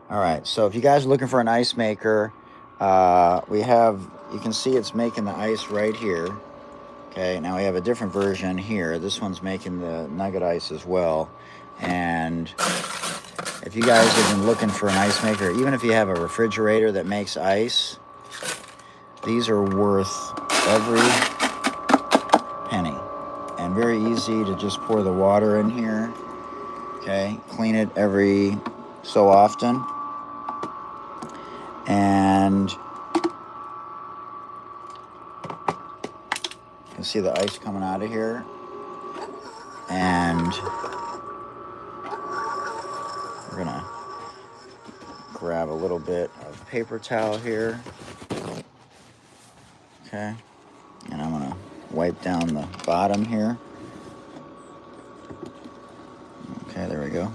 All right. So if you guys are looking for an ice maker, you can see it's making the ice right here. Okay, now we have a different version here. This one's making the nugget ice as well. And if you guys have been looking for an ice maker, even if you have a refrigerator that makes ice, these are worth every penny. And very easy to just pour the water in here. Okay, clean it every so often. And you can see the ice coming out of here. And we're gonna grab a little bit of paper towel here. Okay, and I'm gonna wipe down the bottom here. Okay, there we go.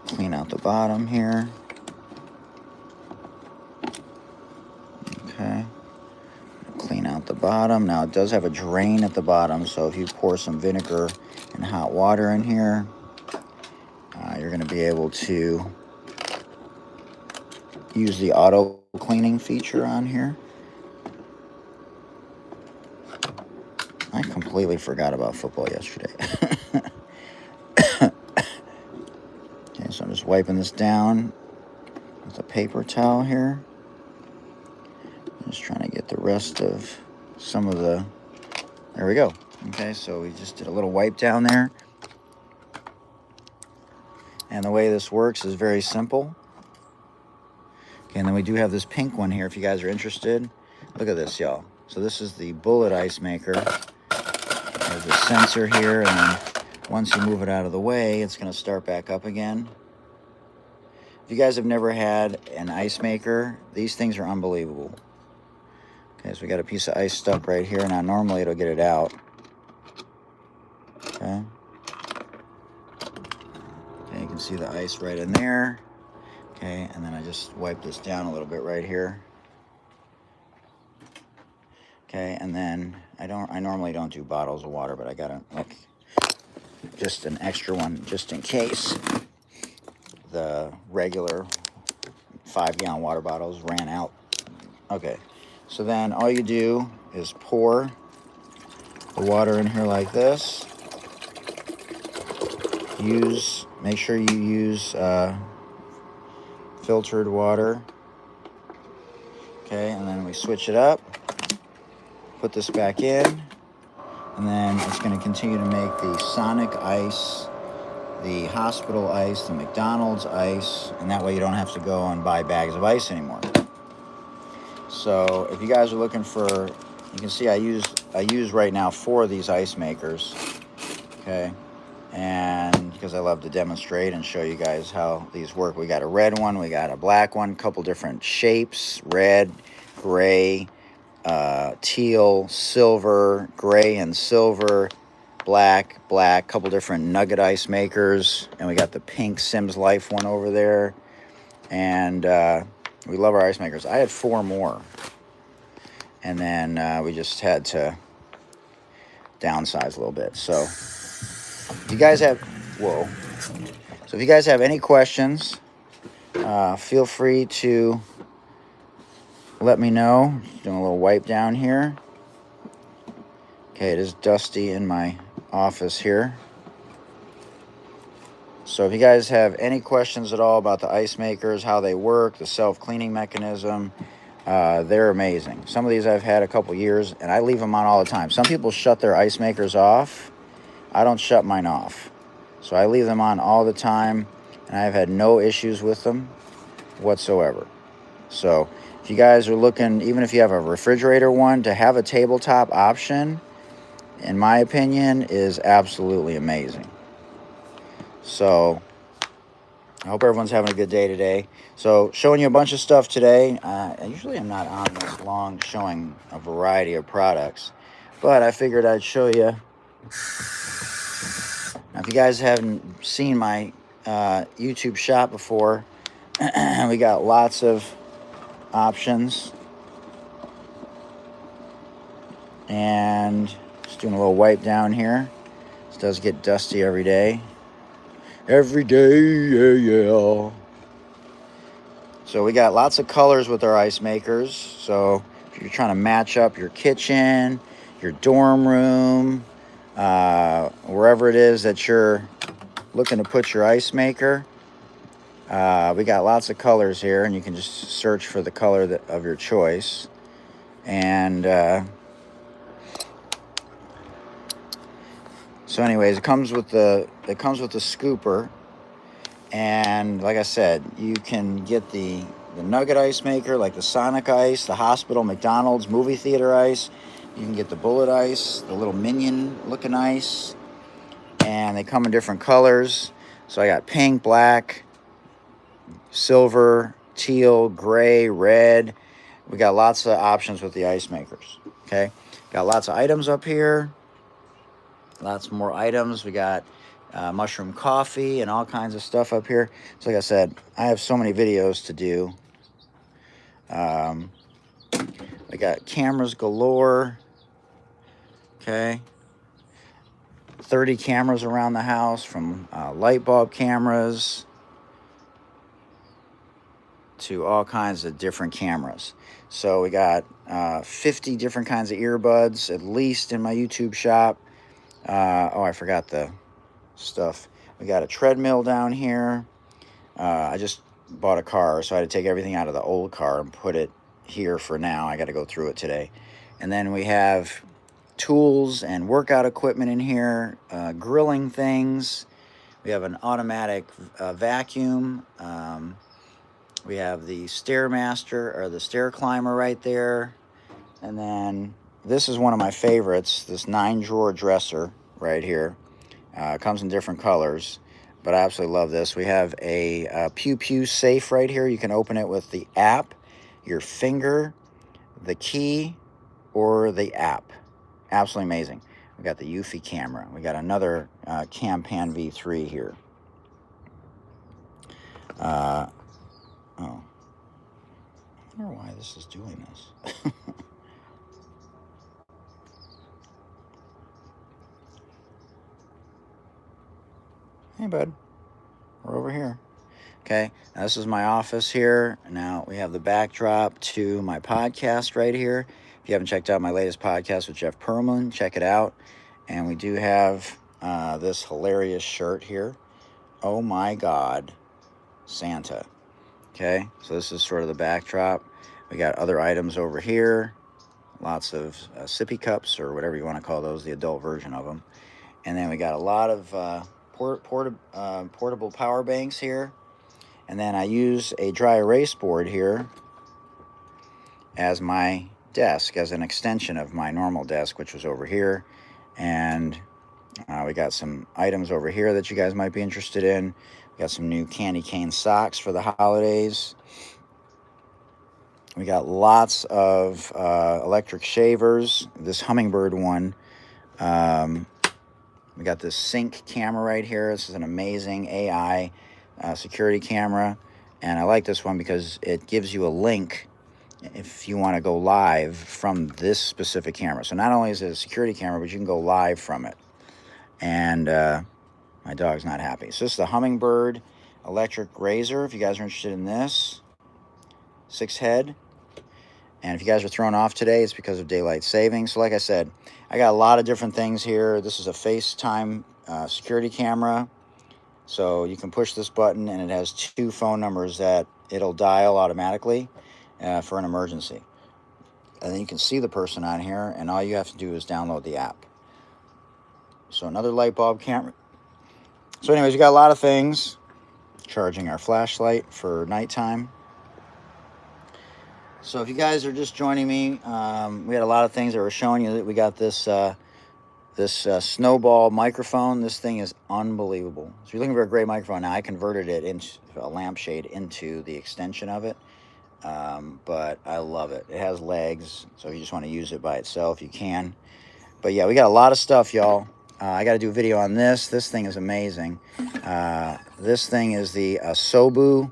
Clean out the bottom here. Okay, clean out the bottom. Now it does have a drain at the bottom, so if you pour some vinegar and hot water in here, you're going to be able to use the auto cleaning feature on here. I completely forgot about football yesterday. Okay, so I'm just wiping this down with a paper towel here. I'm just trying to get the rest of some of the... There we go. Okay, so we just did a little wipe down there. And the way this works is very simple. Okay, and then we do have this pink one here if you guys are interested. Look at this, y'all. So this is the bullet ice maker. There's a sensor here, and then once you move it out of the way, it's going to start back up again. If you guys have never had an ice maker, these things are unbelievable. Okay, so we got a piece of ice stuck right here. Now, normally it'll get it out. Okay. Okay, you can see the ice right in there. Okay, and then I just wipe this down a little bit right here. Okay, and then I normally don't do bottles of water, but I got just an extra one just in case the regular 5-gallon water bottles ran out. Okay, so then all you do is pour the water in here like this. Make sure you use filtered water. Okay, and then we switch it up, put this back in, and then it's going to continue to make the Sonic ice, the hospital ice, the McDonald's ice, and that way you don't have to go and buy bags of ice anymore. So if you guys are looking for, you can see I use right now 4 of these ice makers, okay, and because I love to demonstrate and show you guys how these work. We got a red one, we got a black one, couple different shapes, red, gray, teal, silver, gray and silver, black, couple different nugget ice makers, and we got the pink Sims Life one over there, and we love our ice makers. I had 4 more, and then we just had to downsize a little bit. So if you guys have, so if you guys have any questions, feel free to let me know. Doing a little wipe down here. Okay, it is dusty in my office here. So if you guys have any questions at all about the ice makers, how they work, the self-cleaning mechanism, they're amazing. Some of these I've had a couple years, and I leave them on all the time. Some people shut their ice makers off. I don't shut mine off. So I leave them on all the time, and I've had no issues with them whatsoever. So if you guys are looking, even if you have a refrigerator one, to have a tabletop option, in my opinion, is absolutely amazing. So I hope everyone's having a good day today. So showing you a bunch of stuff today. Usually I'm not on this long showing a variety of products, but I figured I'd show you. Now, if you guys haven't seen my YouTube shop before, we got lots of options. And just doing a little wipe down here. This does get dusty every day. Every day, yeah. So we got lots of colors with our ice makers. So if you're trying to match up your kitchen, your dorm room, wherever it is that you're looking to put your ice maker, we got lots of colors here, and you can just search for the color of your choice. And so anyways, it comes with the scooper, and like I said, you can get the nugget ice maker, like the Sonic ice, the hospital, McDonald's, movie theater ice. You can get the bullet ice, the little minion looking ice, and they come in different colors. So I got pink, black, silver, teal, gray, red. We got lots of options with the ice makers. Okay, got lots of items up here. Lots more items. We got mushroom coffee and all kinds of stuff up here. So like I said, I have so many videos to do. We got cameras galore. Okay. 30 cameras around the house, from light bulb cameras to all kinds of different cameras. So we got 50 different kinds of earbuds, at least, in my YouTube shop. I forgot the stuff. We got a treadmill down here. I just bought a car, so I had to take everything out of the old car and put it here for now. I got to go through it today. And then we have tools and workout equipment in here, grilling things. We have an automatic vacuum. We have the Stairmaster, or the stair climber, right there. And then this is one of my favorites, this 9-drawer dresser right here. Comes in different colors, but I absolutely love this. We have a Pew Pew safe right here. You can open it with the app, your finger, the key, or the app. Absolutely amazing. We got the Eufy camera. We got another Campan V3 here. I wonder why this is doing this. Hey, bud. We're over here. Okay, now this is my office here. Now we have the backdrop to my podcast right here. If you haven't checked out my latest podcast with Jeff Perlman, check it out. And we do have this hilarious shirt here. Oh my God, Santa. Okay, so this is sort of the backdrop. We got other items over here. Lots of sippy cups, or whatever you want to call those, the adult version of them. And then we got a lot of portable power banks here. And then I use a dry erase board here as my desk, as an extension of my normal desk, which was over here. And we got some items over here that you guys might be interested in. We got some new candy cane socks for the holidays. We got lots of electric shavers. This hummingbird one. We got this sync camera right here. This is an amazing AI security camera. And I like this one because it gives you a link if you want to go live from this specific camera. So not only is it a security camera, but you can go live from it. And my dog's not happy. So this is the hummingbird electric razor. If you guys are interested in this. 6 head. And if you guys are thrown off today, it's because of daylight savings. So like I said, I got a lot of different things here. This is a FaceTime security camera. So you can push this button, and it has 2 phone numbers that it'll dial automatically for an emergency. And then you can see the person on here, and all you have to do is download the app. So another light bulb camera. So anyways, you got a lot of things. Charging our flashlight for nighttime. So if you guys are just joining me, we had a lot of things that we're showing you. We got this snowball microphone. This thing is unbelievable. So you're looking for a great microphone. Now I converted it into a lampshade into the extension of it, but I love it. It has legs, so if you just want to use it by itself, you can. But yeah, we got a lot of stuff, y'all. I got to do a video on this. This thing is amazing. This thing is the Sobu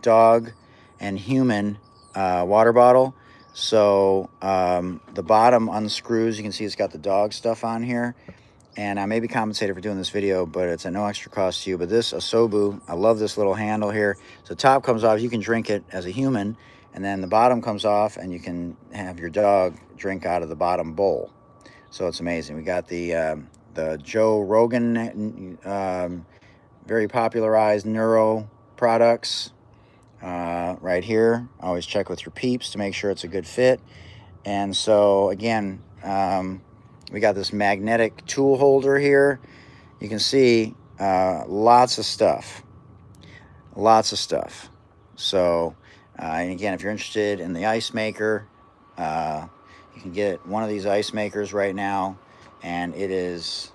dog and human water bottle. So the bottom unscrews. You can see it's got the dog stuff on here. And I may be compensated for doing this video, but it's at no extra cost to you. But this Asobu, I love this little handle here. So the top comes off. You can drink it as a human. And then the bottom comes off, and you can have your dog drink out of the bottom bowl. So it's amazing. We got the Joe Rogan very popularized neuro products right here. Always check with your peeps to make sure it's a good fit. And so again, we got this magnetic tool holder here. You can see lots of stuff. So and again, if you're interested in the ice maker, you can get one of these ice makers right now, and it is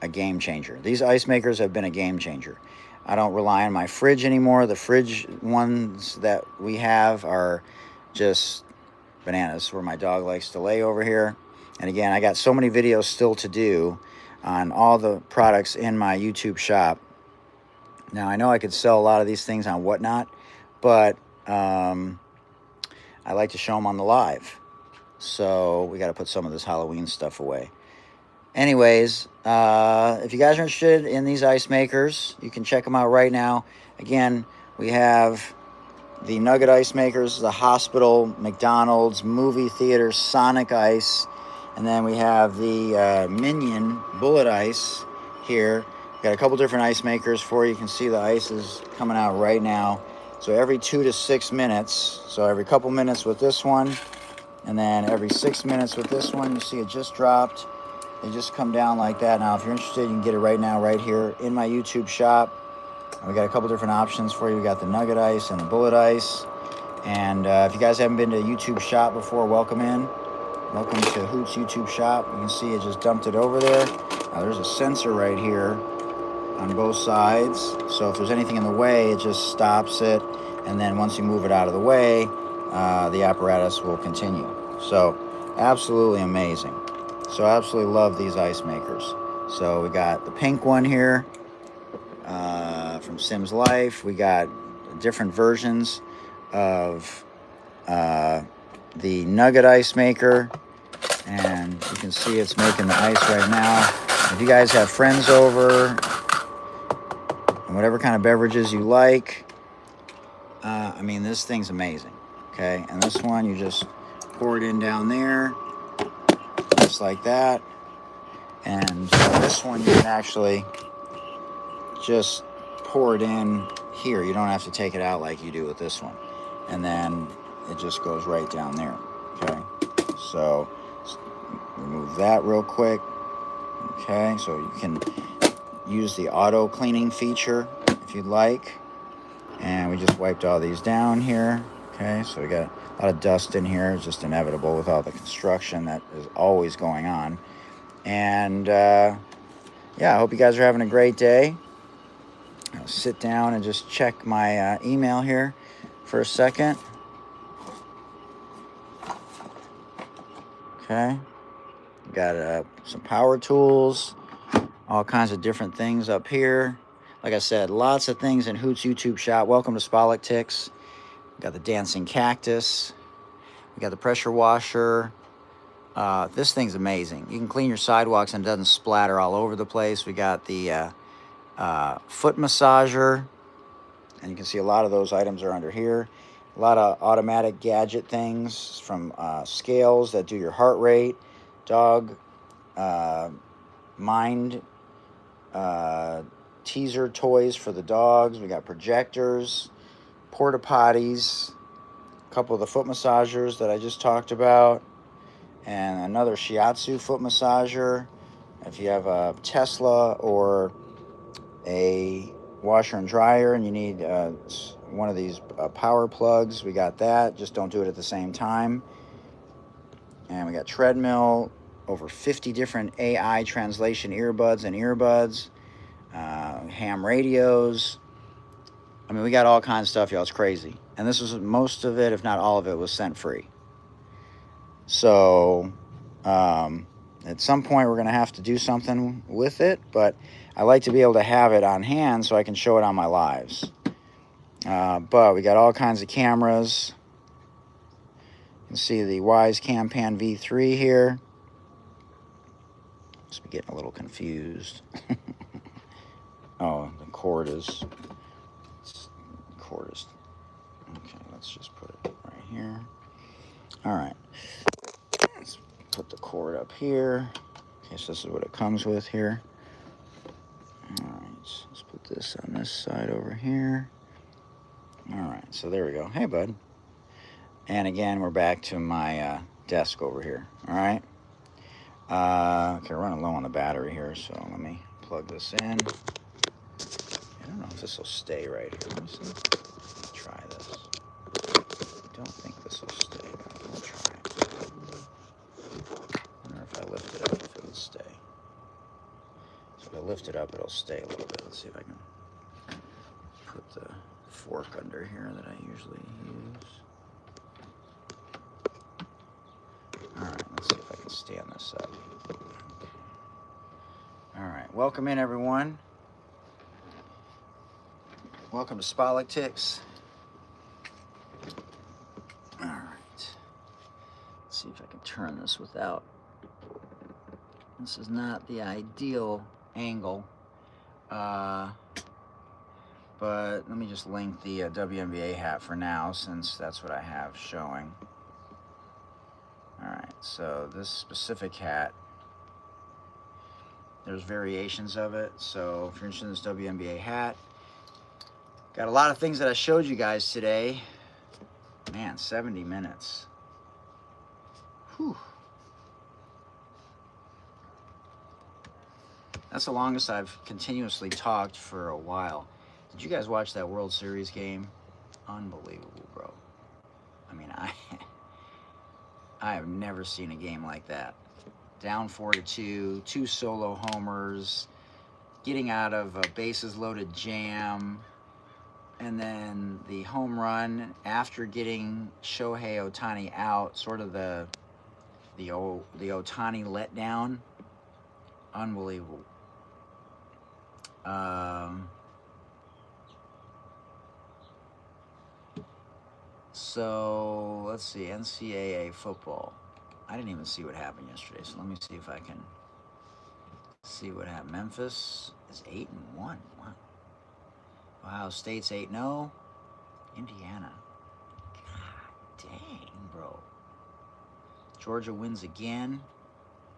a game changer. These ice makers have been a game changer. I don't rely on my fridge anymore. The fridge ones that we have are just bananas, where my dog likes to lay over here. And again, I got so many videos still to do on all the products in my YouTube shop. Now, I know I could sell a lot of these things on Whatnot, but I like to show them on the live. So we got to put some of this Halloween stuff away. Anyways, if you guys are interested in these ice makers, you can check them out right now. Again, we have the Nugget ice makers, the hospital, McDonald's, movie theater, Sonic ice. And then we have the Minion bullet ice here. Got a couple different ice makers for you. You can see the ice is coming out right now. So every 2 to 6 minutes, so every couple minutes with this one, and then every 6 minutes with this one. You see it just dropped. They just come down like that. Now, if you're interested, you can get it right now right here in my YouTube shop. We got a couple different options for you. We got the Nugget ice and the bullet ice. And if you guys haven't been to a YouTube shop before, welcome in. Welcome to Hoot's YouTube shop. You can see it just dumped it over there. Now, there's a sensor right here on both sides. So if there's anything in the way, it just stops it. And then once you move it out of the way, the apparatus will continue. So absolutely amazing. So I absolutely love these ice makers. So we got the pink one here from Sims Life. We got different versions of the Nugget ice maker. And you can see it's making the ice right now. If you guys have friends over, and whatever kind of beverages you like, I mean, this thing's amazing. Okay, and this one, you just pour it in down there, just like that. And this one, you can actually just pour it in here. You don't have to take it out like you do with this one. And then it just goes right down there. Okay, so remove that real quick. Okay, so you can use the auto cleaning feature if you'd like. And we just wiped all these down here. Okay, so we got a lot of dust in here. It's just inevitable with all the construction that is always going on. And yeah, I hope you guys are having a great day. I'll sit down and just check my email here for a second. Okay, got some power tools, all kinds of different things up here. Like I said, lots of things in Hoot's YouTube shop. Welcome to Spolicktwix. We got the dancing cactus. We got the pressure washer. This thing's amazing. You can clean your sidewalks and it doesn't splatter all over the place. We got the foot massager. And you can see a lot of those items are under here. A lot of automatic gadget things, from scales that do your heart rate, dog mind teaser toys for the dogs. We got projectors, porta potties, a couple of the foot massagers that I just talked about, and another shiatsu foot massager. If you have a Tesla or a washer and dryer and you need one of these power plugs, we got that. Just don't do it at the same time. And we got treadmill, over 50 different AI translation earbuds and earbuds, ham radios. I mean, we got all kinds of stuff, y'all. It's crazy. And this was, most of it, if not all of it, was sent free. So at some point we're going to have to do something with it, but I like to be able to have it on hand so I can show it on my lives. But we got all kinds of cameras. You can see the Wise Campan V3 here. Must be getting a little confused. Oh, the cord is... Okay, let's just put it right here. All right. Let's put the cord up here. Okay, so this is what it comes with here. All right, let's put this on this side over here. All right, so there we go. Hey, bud. And again, we're back to my desk over here. All right. Okay, we're running low on the battery here, so let me plug this in. I don't know if this will stay right here. Let me see. Let's try this. I don't think this will stay. We'll try it. I wonder if I lift it up, if it will stay. So if I lift it up, it'll stay a little bit. Let's see if I can put the fork under here that I usually use. Alright, let's see if I can stand this up. Alright, welcome in, everyone. Welcome to Spolicktwix. Alright. Let's see if I can turn this without... This is not the ideal angle. But let me just link the WNBA hat for now, since that's what I have showing. Alright, so this specific hat, there's variations of it. So if you're interested in this WNBA hat, got a lot of things that I showed you guys today. Man, 70 minutes. Whew. That's the longest I've continuously talked for a while. Did you guys watch that World Series game? Unbelievable, bro. I mean, I have never seen a game like that. Down 4-2, 2 solo homers, getting out of a bases loaded jam, and then the home run after getting Shohei Ohtani out, sort of the Ohtani letdown. Unbelievable. So let's see, NCAA football. I didn't even see what happened yesterday, so let me see if I can see what happened. Memphis is 8-1. Wow. Ohio State's 8-0. Indiana. God dang, bro. Georgia wins again.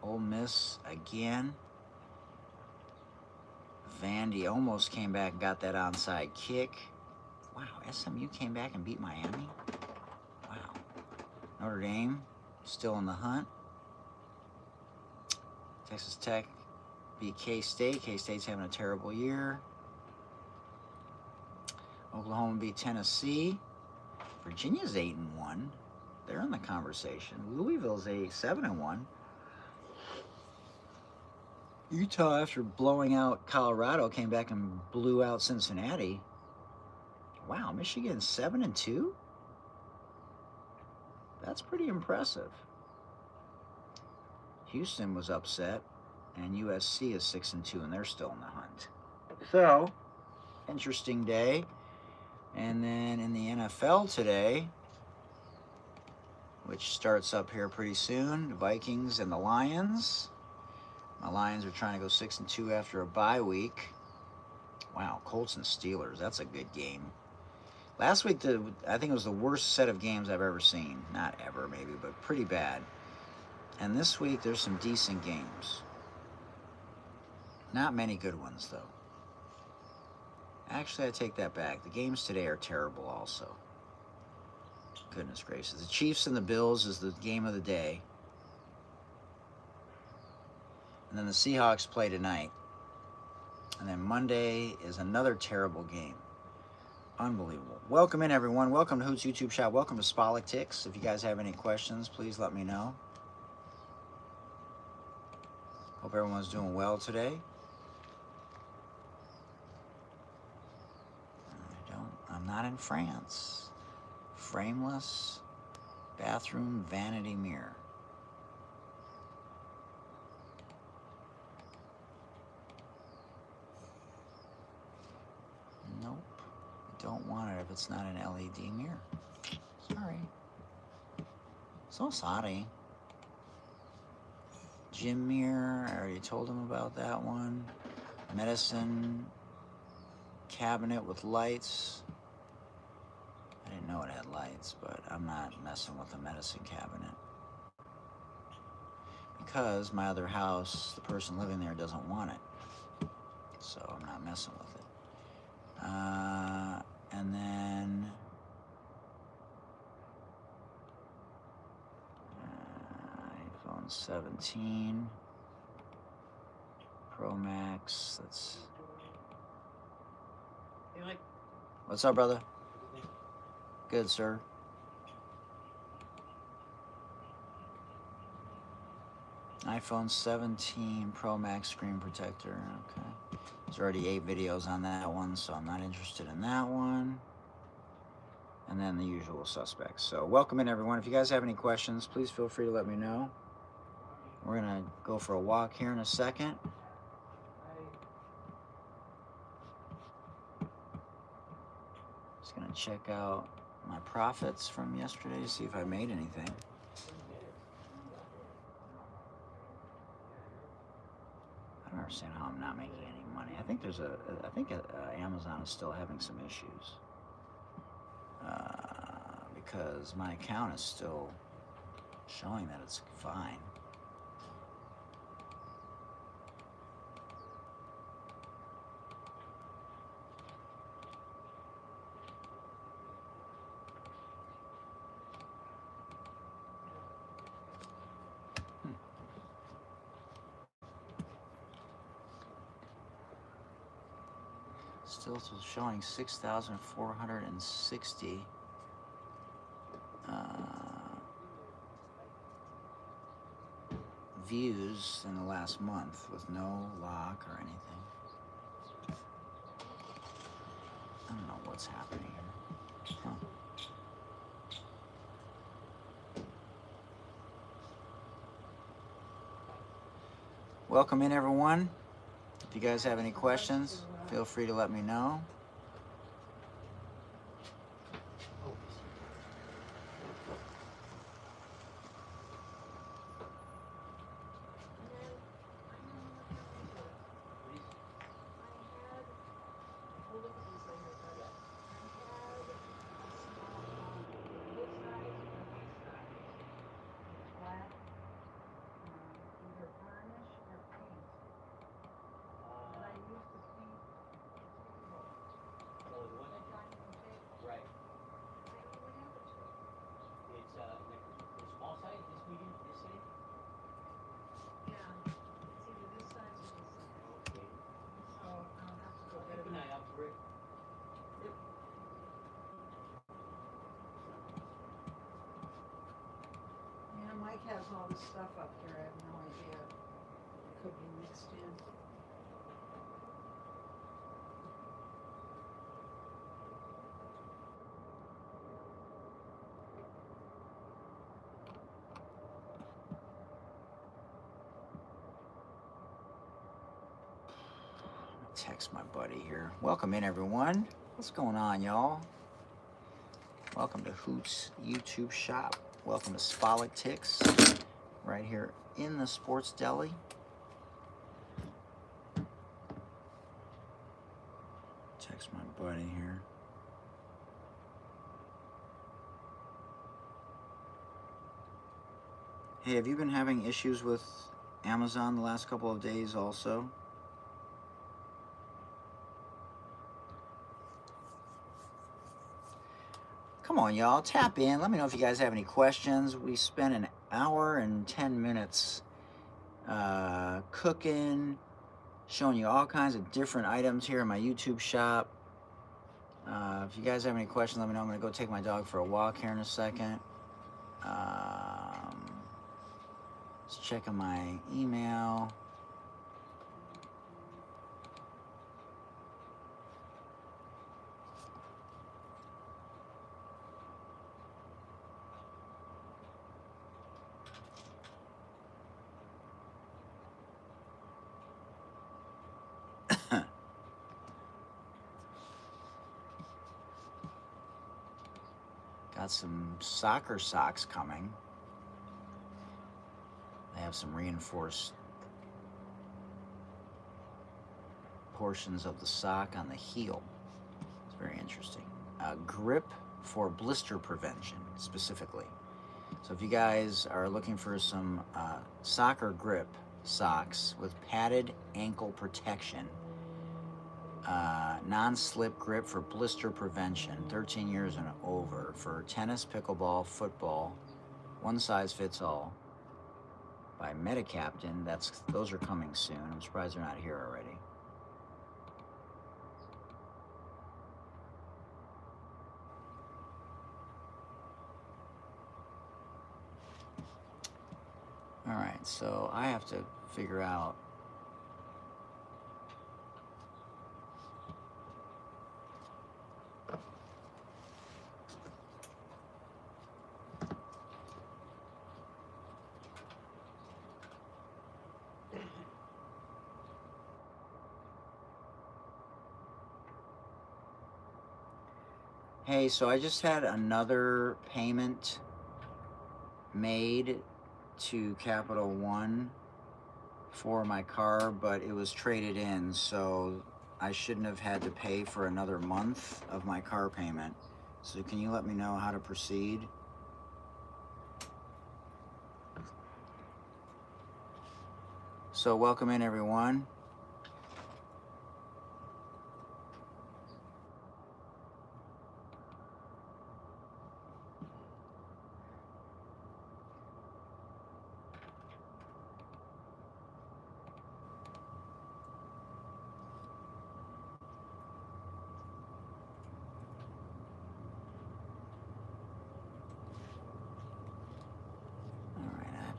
Ole Miss again. Vandy almost came back and got that onside kick. Wow, SMU came back and beat Miami? Wow. Notre Dame still in the hunt. Texas Tech beat K-State. K-State's having a terrible year. Oklahoma beat Tennessee. Virginia's 8-1. They're in the conversation. Louisville's 7-1. Utah, after blowing out Colorado, came back and blew out Cincinnati. Wow, Michigan 7-2? That's pretty impressive. Houston was upset, and USC is 6-2, and they're still in the hunt. So, interesting day. And then in the NFL today, which starts up here pretty soon, the Vikings and the Lions. My Lions are trying to go 6-2 after a bye week. Wow, Colts and Steelers, that's a good game. Last week, I think it was the worst set of games I've ever seen. Not ever, maybe, but pretty bad. And this week, there's some decent games. Not many good ones, though. Actually, I take that back. The games today are terrible also. Goodness gracious. The Chiefs and the Bills is the game of the day. And then the Seahawks play tonight. And then Monday is another terrible game. Unbelievable. Welcome in, everyone. Welcome to Hoot's YouTube shop. Welcome to Spolicktwix. If you guys have any questions, please let me know. Hope everyone's doing well today. I'm not in France. Frameless bathroom vanity mirror. Nope. I don't want it if it's not an LED mirror. Sorry. So sorry. Gym mirror. I already told him about that one. Medicine cabinet with lights. I didn't know it had lights, but I'm not messing with the medicine cabinet. Because my other house, the person living there doesn't want it. So I'm not messing with it. And then iPhone 17 Pro Max. That's. What's up, brother? Good, sir. iPhone 17 Pro Max screen protector. Okay. There's already 8 videos on that one, so I'm not interested in that one. And then the usual suspects. So welcome in, everyone. If you guys have any questions, please feel free to let me know. We're going to go for a walk here in a second. Just going to check out my profits from yesterday to see if I made anything. I don't understand how I'm not making any money. I think Amazon is still having some issues because my account is still showing that it's fine. Still showing 6,460 views in the last month with no lock or anything. I don't know what's happening here. Huh. Welcome in, everyone. If you guys have any questions, feel free to let me know. has all this stuff up here, I have no idea. Could be mixed in. Text my buddy here. Welcome in, everyone. What's going on, y'all? Welcome to Hoot's YouTube shop. Welcome to Spolicktwix, right here in the Sports Deli. Text my buddy here. Hey, have you been having issues with Amazon the last couple of days also? Come on, y'all, tap in. Let me know if you guys have any questions. We spent an hour and 10 minutes cooking, showing you all kinds of different items here in my YouTube shop. If you guys have any questions, let me know. I'm going to go take my dog for a walk here in a second. Just checking my email. Got some soccer socks coming. They have some reinforced portions of the sock on the heel. It's very interesting. Grip for blister prevention, specifically. So if you guys are looking for some soccer grip socks with padded ankle protection, non-slip grip for blister prevention, 13 years and over, for tennis, pickleball, football, one size fits all, by Metacaptain. Those are coming soon. I'm surprised they're not here already. All right, so I have to figure out Hey, so I just had another payment made to Capital One for my car, but it was traded in, so I shouldn't have had to pay for another month of my car payment. So can you let me know how to proceed? So welcome in, everyone.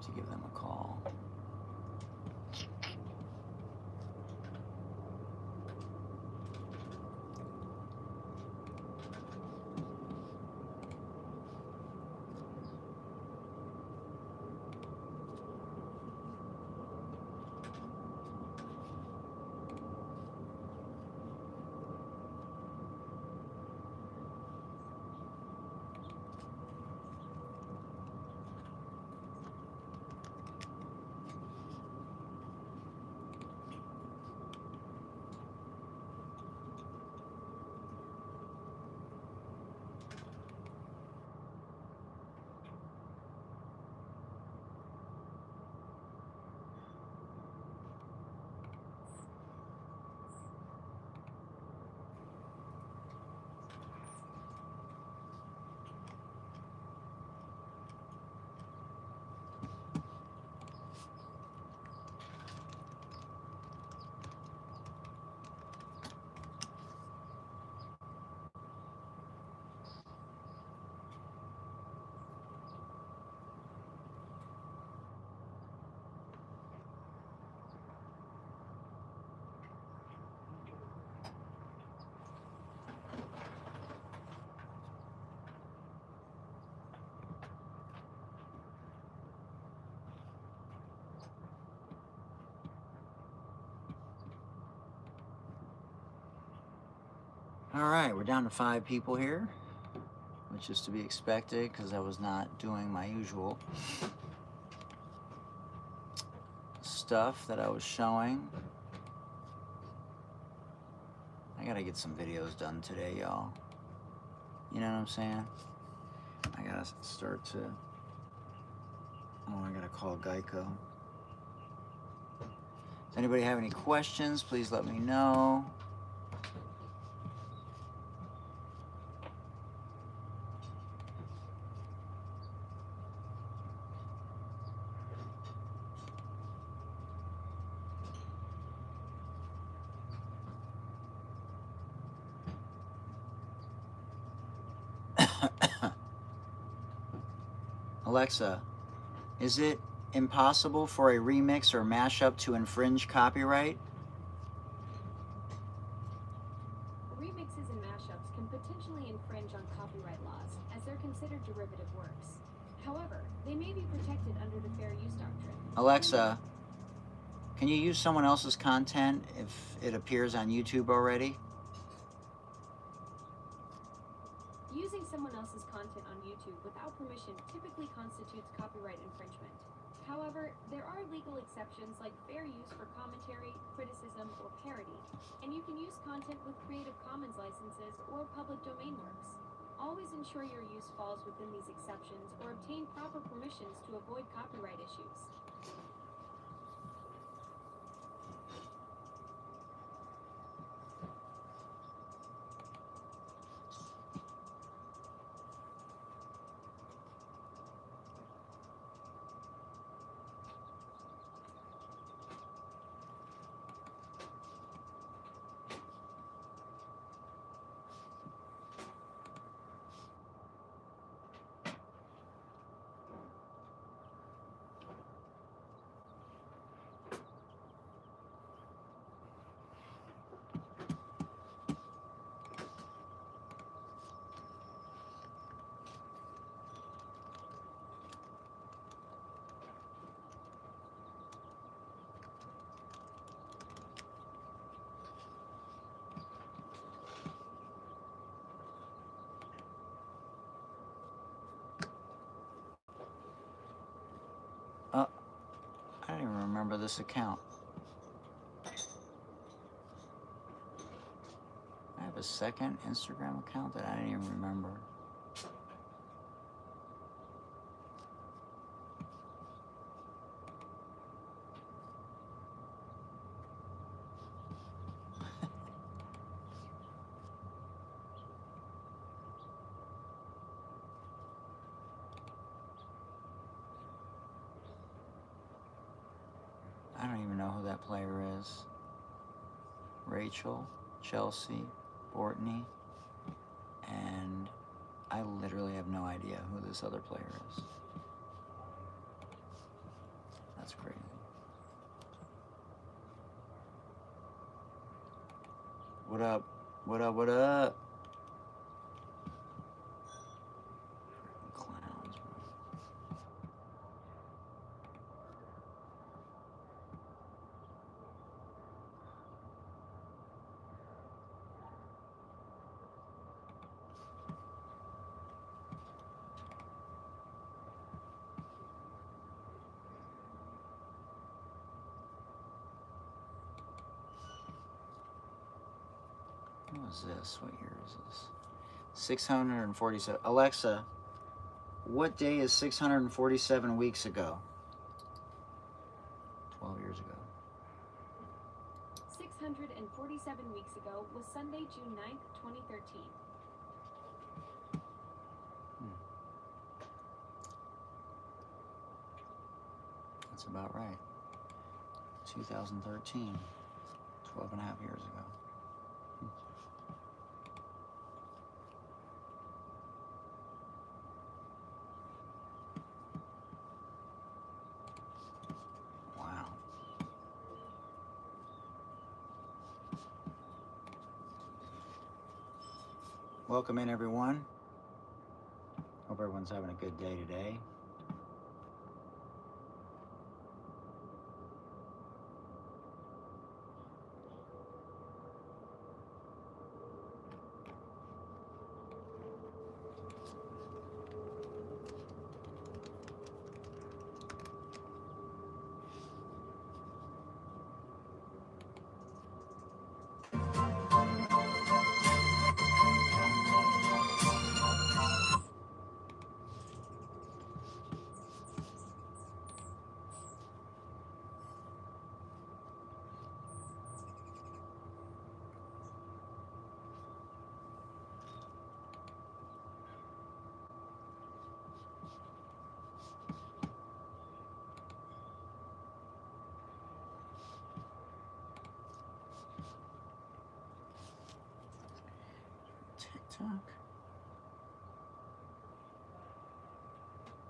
To give them a call. All right, we're down to 5 people here, which is to be expected because I was not doing my usual stuff that I was showing. I gotta get some videos done today, y'all. You know what I'm saying? I gotta start to... Oh, I gotta call Geico. Does anybody have any questions? Please let me know. Alexa, is it impossible for a remix or mashup to infringe copyright? Remixes and mashups can potentially infringe on copyright laws, as they're considered derivative works. However, they may be protected under the fair use doctrine. Alexa, can you use someone else's content if it appears on YouTube already? Using someone else's content on YouTube without permission typically constitutes copyright infringement. However, there are legal exceptions like fair use for commentary, criticism, or parody, and you can use content with Creative Commons licenses or public domain works. Always ensure your use falls within these exceptions or obtain proper permissions to avoid copyright issues. I don't even remember this account. I have a second Instagram account that I didn't even remember. I don't even know who that player is. Rachel, Chelsea, Bortney, and I literally have no idea who this other player is. That's crazy. What up? What up? What up? Freaking clowns, bro. What was this? What year is this? 647. Alexa, what day is 647 weeks ago? 12 years ago. 647 weeks ago was Sunday, June 9th, 2013. That's about right. 2013. 12 and a half years ago. Wow. Welcome in, everyone. Hope everyone's having a good day today. TikTok?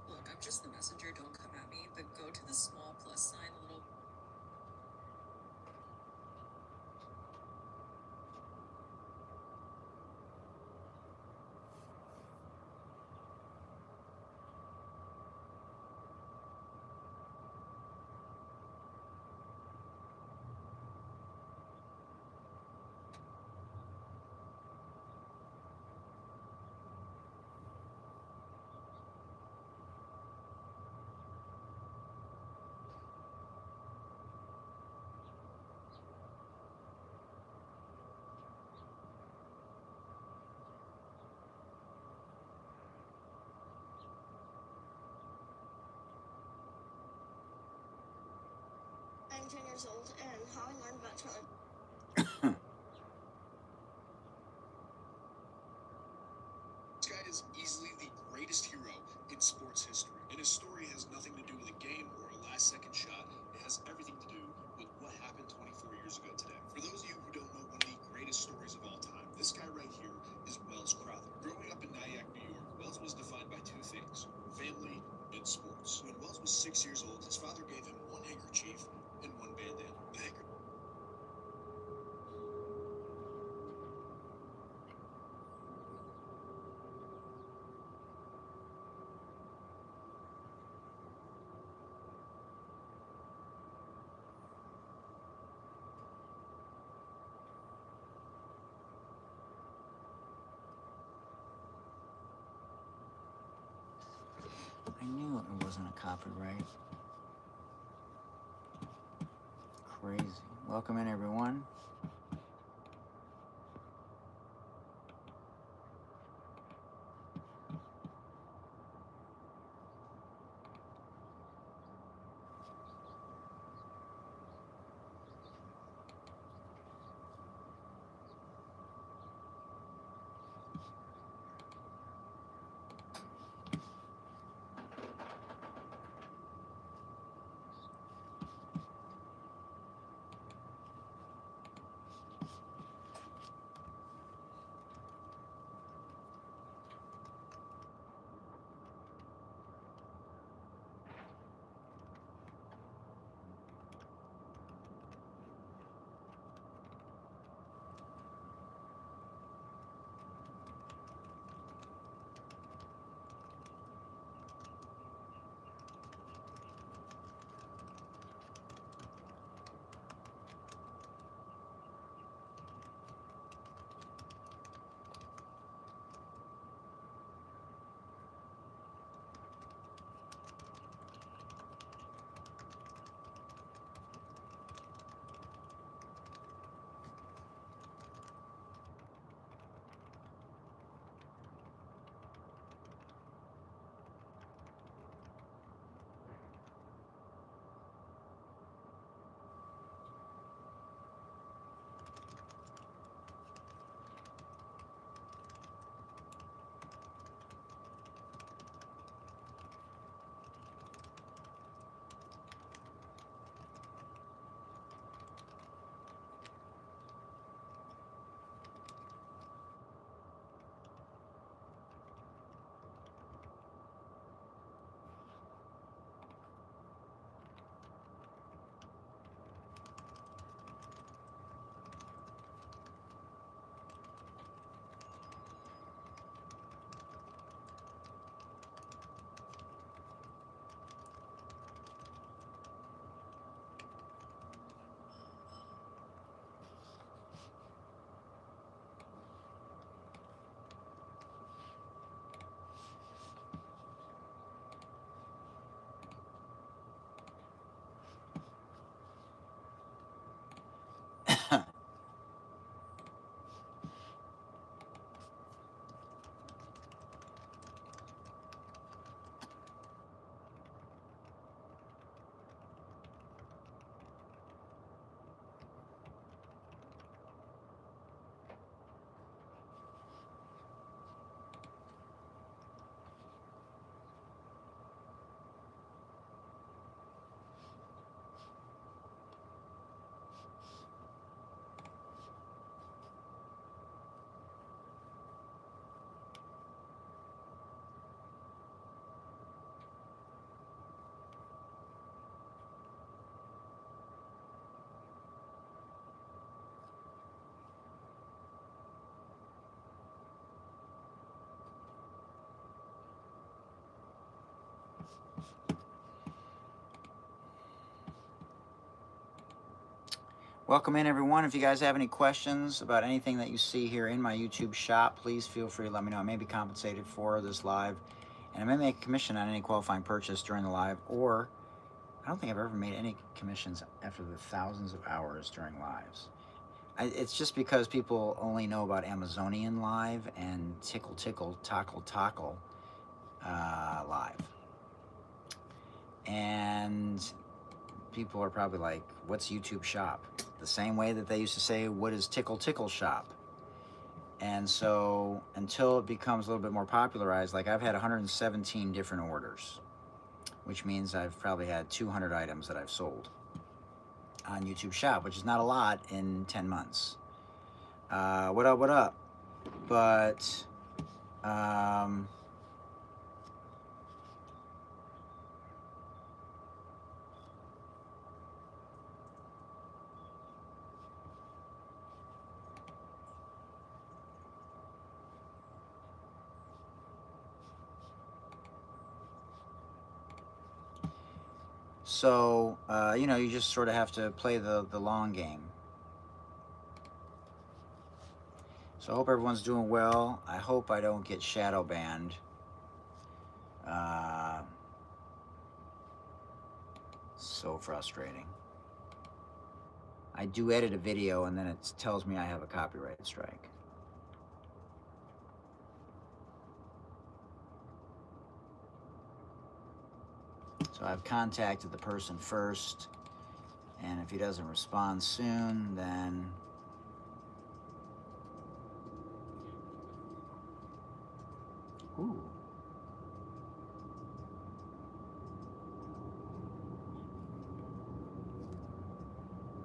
Look, I'm just the messenger, don't come at me, but go to the small plus sign, little. I'm 10 years old, and how I learned about telling. This guy is easily the greatest hero in sports history, and his story has nothing to do with a game or a last-second shot. It has everything to do with what happened 24 years ago today. For those of you who don't know one of the greatest stories of all time, this guy right here is Wells Crowther. Growing up in Nyack, New York, Wells was defined by two things: family and sports. When Wells was 6 years old, his father gave him one handkerchief and one bandana. The handkerchief. I knew it wasn't a copyright. Crazy. Welcome in, everyone. Welcome in, everyone. If you guys have any questions about anything that you see here in my YouTube shop, please feel free to let me know. I may be compensated for this live, and I may make a commission on any qualifying purchase during the live, or I don't think I've ever made any commissions after the thousands of hours during lives. It's just because people only know about Amazonian live and Tickle Tickle Tackle Tackle live. And people are probably like, what's YouTube shop? The same way that they used to say, what is Tickle Tickle shop? And so until it becomes a little bit more popularized, like I've had 117 different orders, which means I've probably had 200 items that I've sold on YouTube shop, which is not a lot in 10 months. What up, what up? But, so, you know, you just sort of have to play the long game. So I hope everyone's doing well. I hope I don't get shadow banned. So frustrating. I do edit a video and then it tells me I have a copyright strike. So I've contacted the person first, and if he doesn't respond soon, then ooh.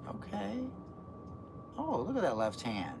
Okay. Oh, look at that left hand.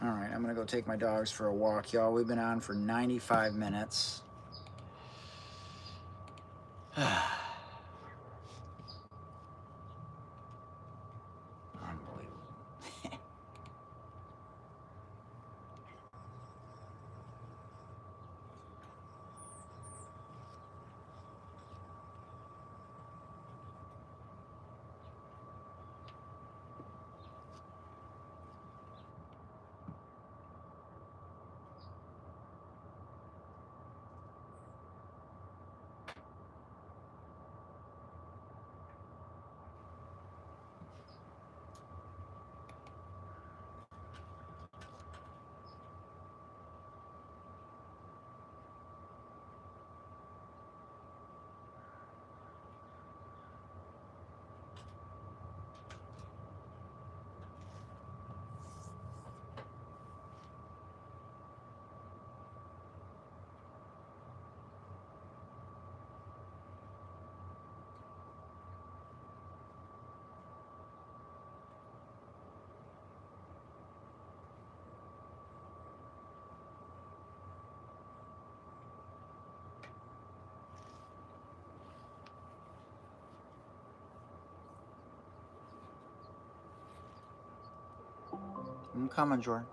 All right, I'm gonna go take my dogs for a walk, y'all. We've been on for 95 minutes. Unbelievable. I'm coming, Jordan.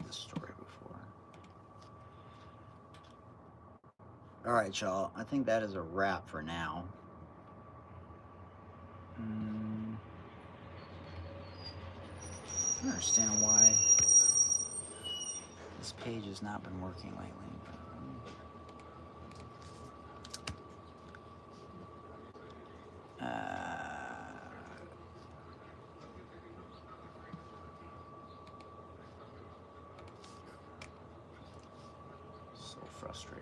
this story before. All right, y'all. I think that is a wrap for now. I don't understand why this page has not been working lately. So frustrating.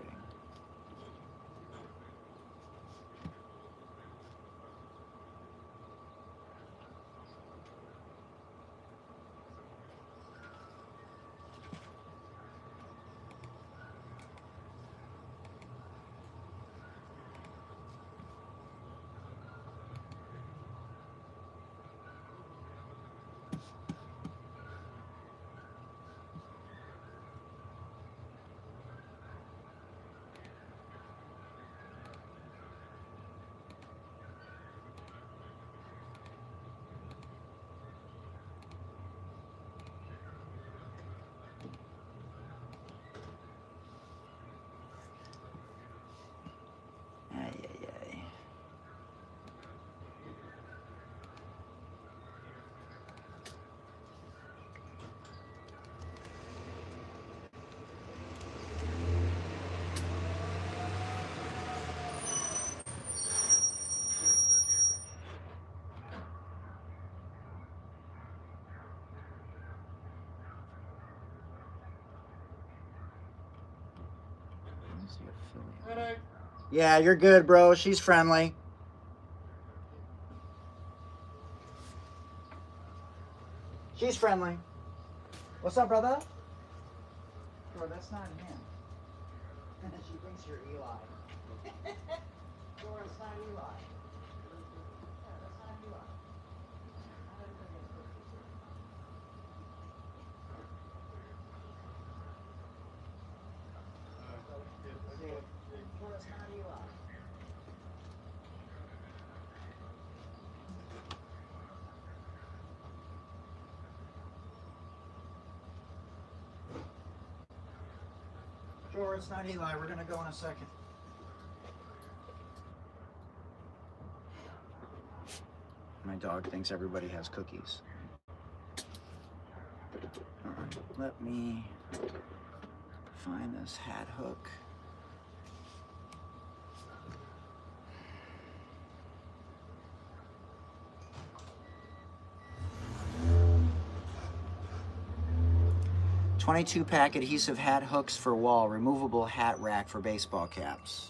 Yeah, you're good, bro. She's friendly. She's friendly. What's up, brother? Bro, that's not him. She thinks you're Eli. Bro, it's not Eli. Yeah, that's not Eli. Not everybody has cookies here. Bro, it's not Eli. Sure, it's not Eli. We're gonna go in a second. My dog thinks everybody has cookies. Alright, let me find this hat hook. "22-pack adhesive hat hooks for wall, removable hat rack for baseball caps."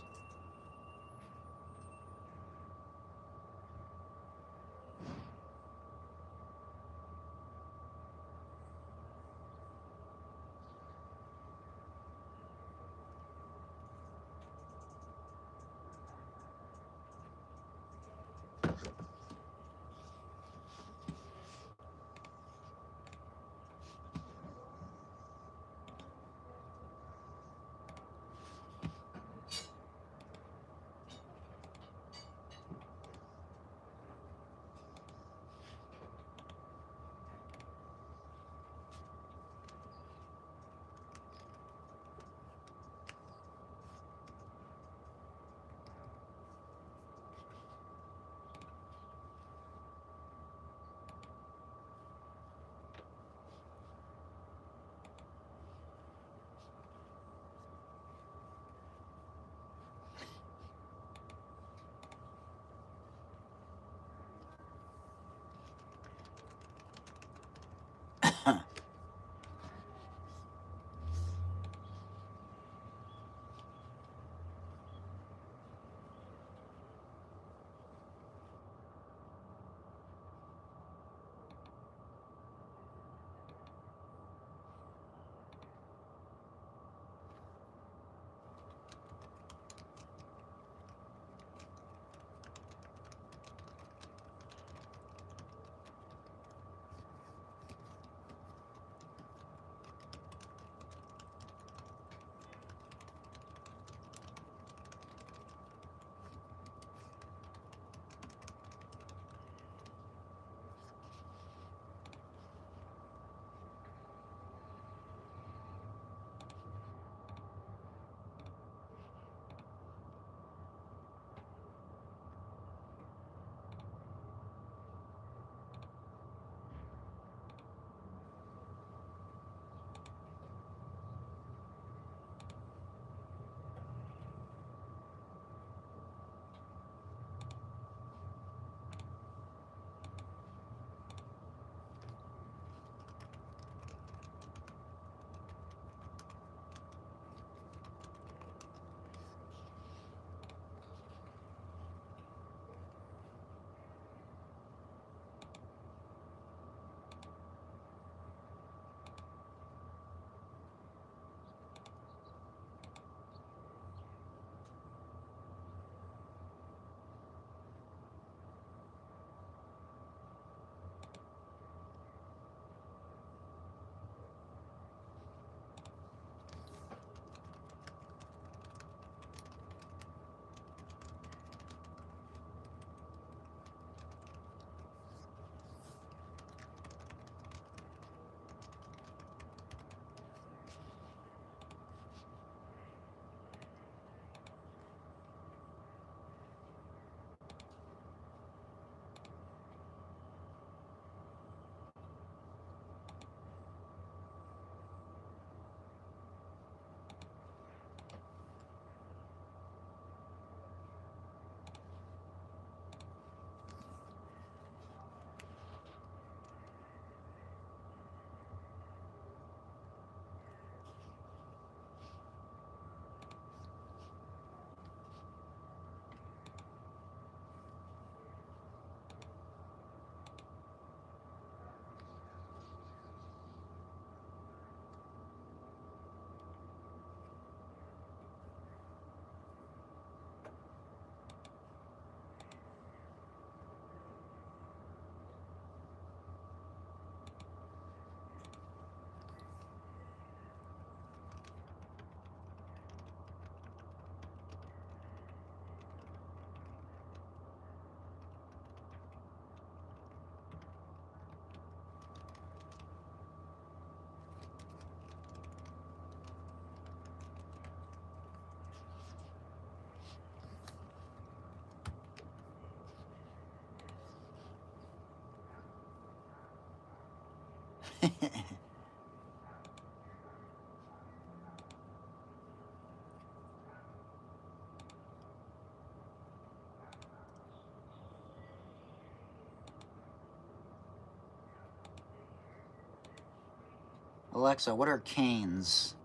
Alexa, what are canes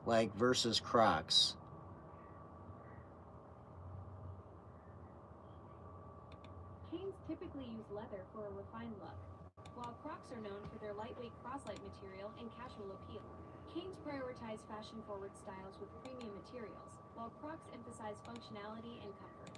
like versus Crocs? Canes typically use leather for a refined look, while Crocs are known for their lightweight cross-light material and casual appeal. Canes prioritize fashion-forward styles with premium materials, while Crocs emphasize functionality and comfort.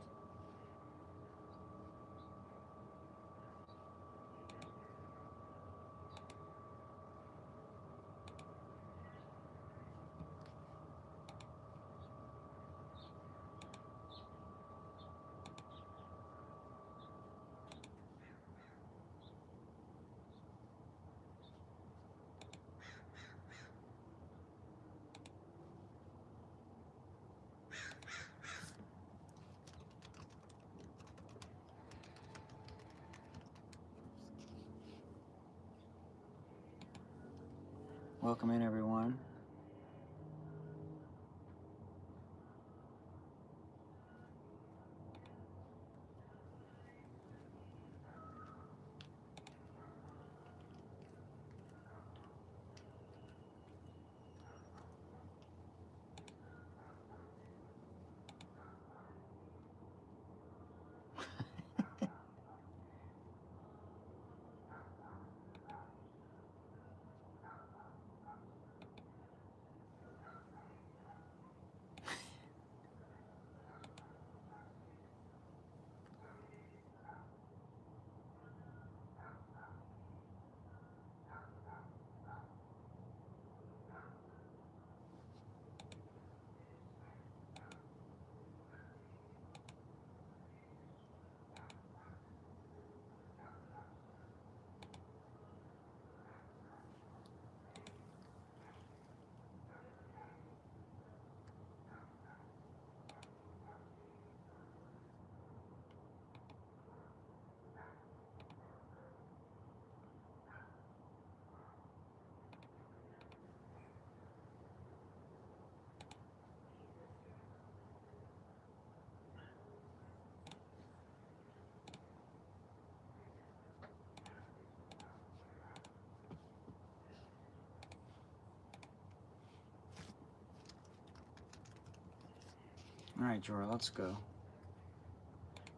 Welcome in, everyone. All right, Jorah, let's go.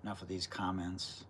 Enough of these comments.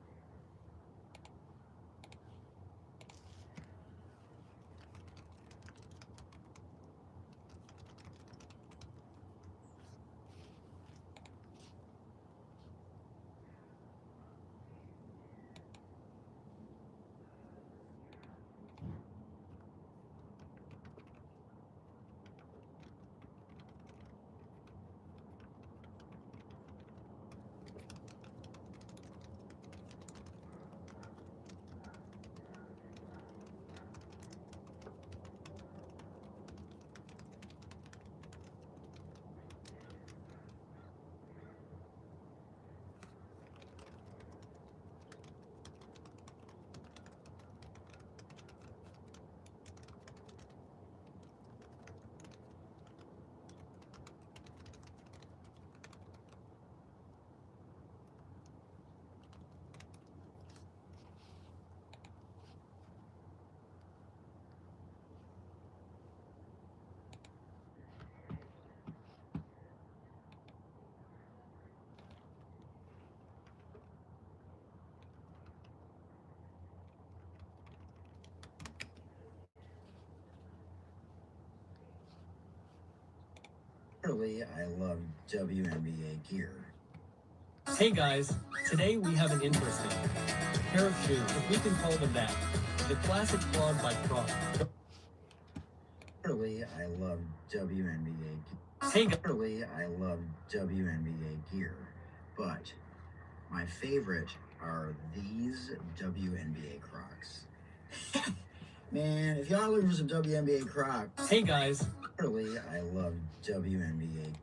Early, I love WNBA gear. Hey guys, today we have an interesting pair of shoes, if we can call them that. The classic clog by Crocs. Early, I love WNBA. Hey Early, I love WNBA gear, but my favorite are these WNBA Crocs. Man, if y'all looking for some WNBA Crocs. Hey guys. Early, I love WNBA.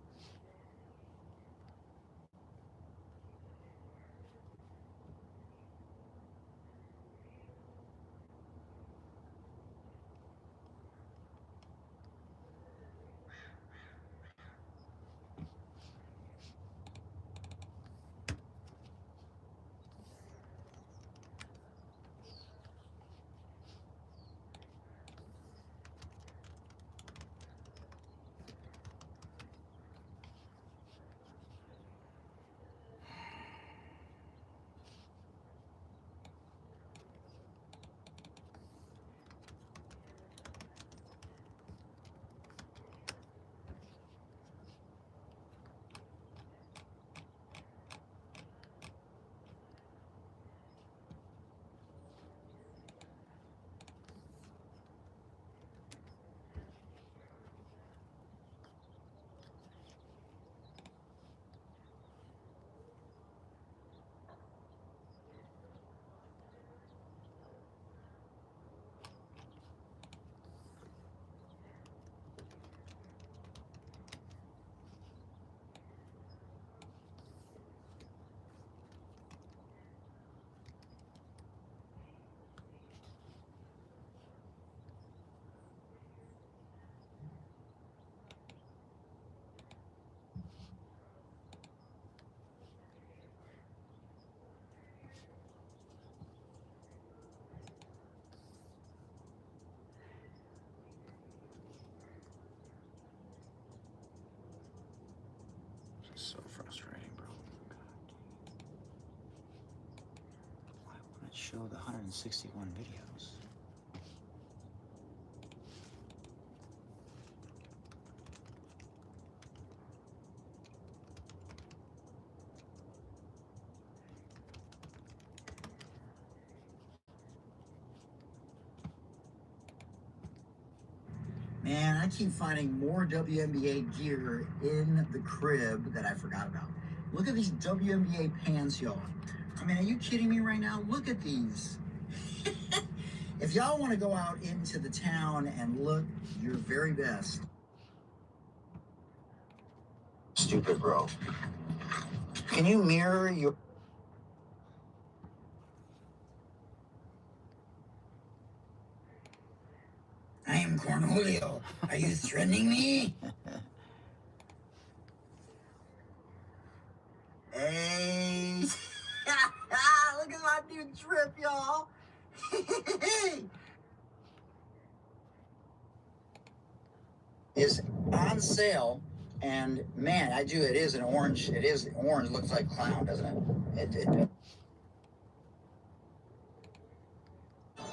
So frustrating, bro. Why won't it show the 161 videos? Man, I keep finding more WNBA gear in the crib that I forgot about. Look at these WNBA pants, y'all. I mean, are you kidding me right now? Look at these. If y'all want to go out into the town and look your very best. Stupid, bro. Can you mirror your... I am Cornholio. Are you threatening me? Hey. Look at my new drip, y'all. Is on sale, and man, it is an orange. It is orange. Looks like clown, doesn't it? It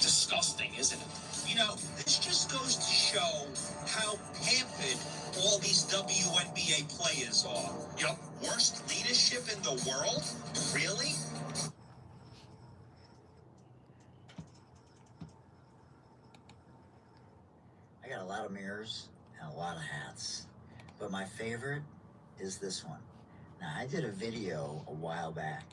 Disgusting, isn't it? You know, this just goes to show how pampered all these WNBA players are. You know, worst leadership in the world? Really? I got a lot of mirrors and a lot of hats, but my favorite is this one. Now, I did a video a while back.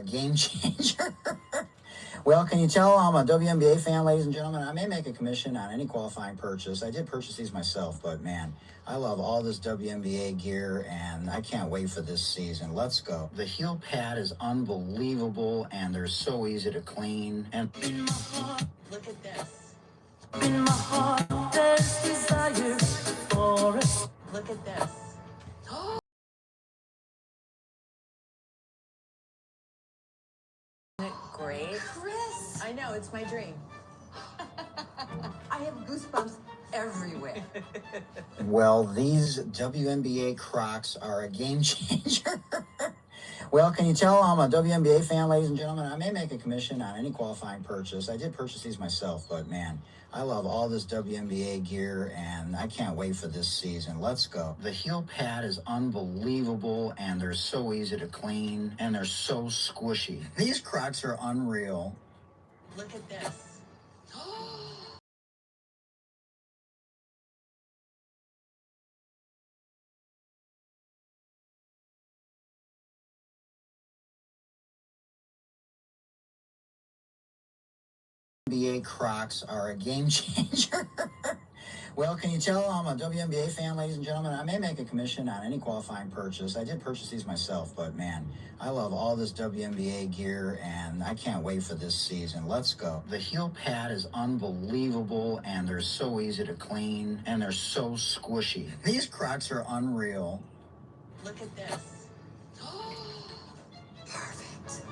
A game changer. Well, can you tell I'm a WNBA fan, ladies and gentlemen? I may make a commission on any qualifying purchase. I did purchase these myself, but man, I love all this WNBA gear, and I can't wait for this season. Let's go. The heel pad is unbelievable, and they're so easy to clean. And In my heart, look at this. In my heart, there's desire for us. Look at this. Isn't it great? Chris, I know, it's my dream. I have goosebumps everywhere. well, these WNBA Crocs are a game changer. Well, can you tell I'm a WNBA fan, ladies and gentlemen? I may make a commission on any qualifying purchase. I did purchase these myself, but man, I love all this WNBA gear, and I can't wait for this season. Let's go. The heel pad is unbelievable, and they're so easy to clean, and they're so squishy. These Crocs are unreal. Look at this. WNBA Crocs are a game changer. Well, can you tell I'm a WNBA fan, ladies and gentlemen? I may make a commission on any qualifying purchase. I did purchase these myself, but man, I love all this WNBA gear, and I can't wait for this season. Let's go. The heel pad is unbelievable, and they're so easy to clean, and they're so squishy. These Crocs are unreal. Look at this. perfect.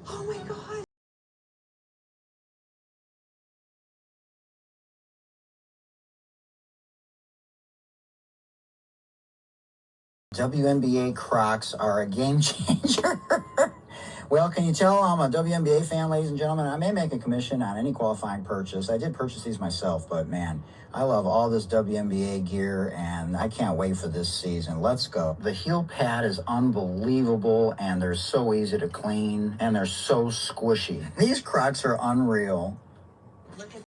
Oh my God. WNBA Crocs are a game changer. Well, can you tell I'm a WNBA fan, ladies and gentlemen? I may make a commission on any qualifying purchase. I did purchase these myself, but man, I love all this WNBA gear, and I can't wait for this season. Let's go. The heel pad is unbelievable, and they're so easy to clean, and they're so squishy. These Crocs are unreal. Look at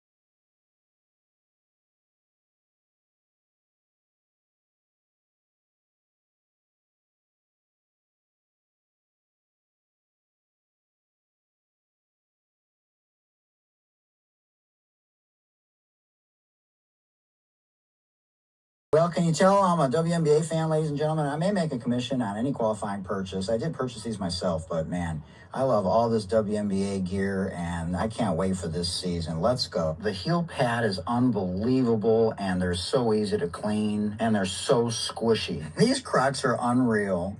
Well, can you tell I'm a WNBA fan, ladies and gentlemen? I may make a commission on any qualifying purchase. I did purchase these myself, but man, I love all this WNBA gear, and I can't wait for this season. Let's go. The heel pad is unbelievable, and they're so easy to clean, and they're so squishy. These Crocs are unreal.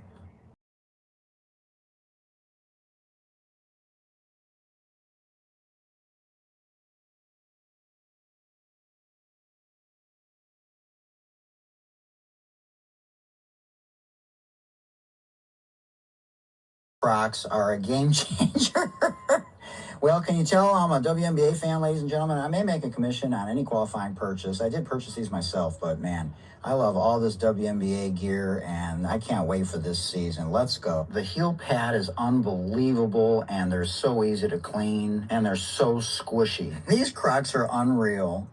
Crocs are a game changer. Well, can you tell I'm a WNBA fan, ladies and gentlemen? I may make a commission on any qualifying purchase. I did purchase these myself, but man, I love all this WNBA gear, and I can't wait for this season. Let's go. The heel pad is unbelievable, and they're so easy to clean, and they're so squishy. These Crocs are unreal.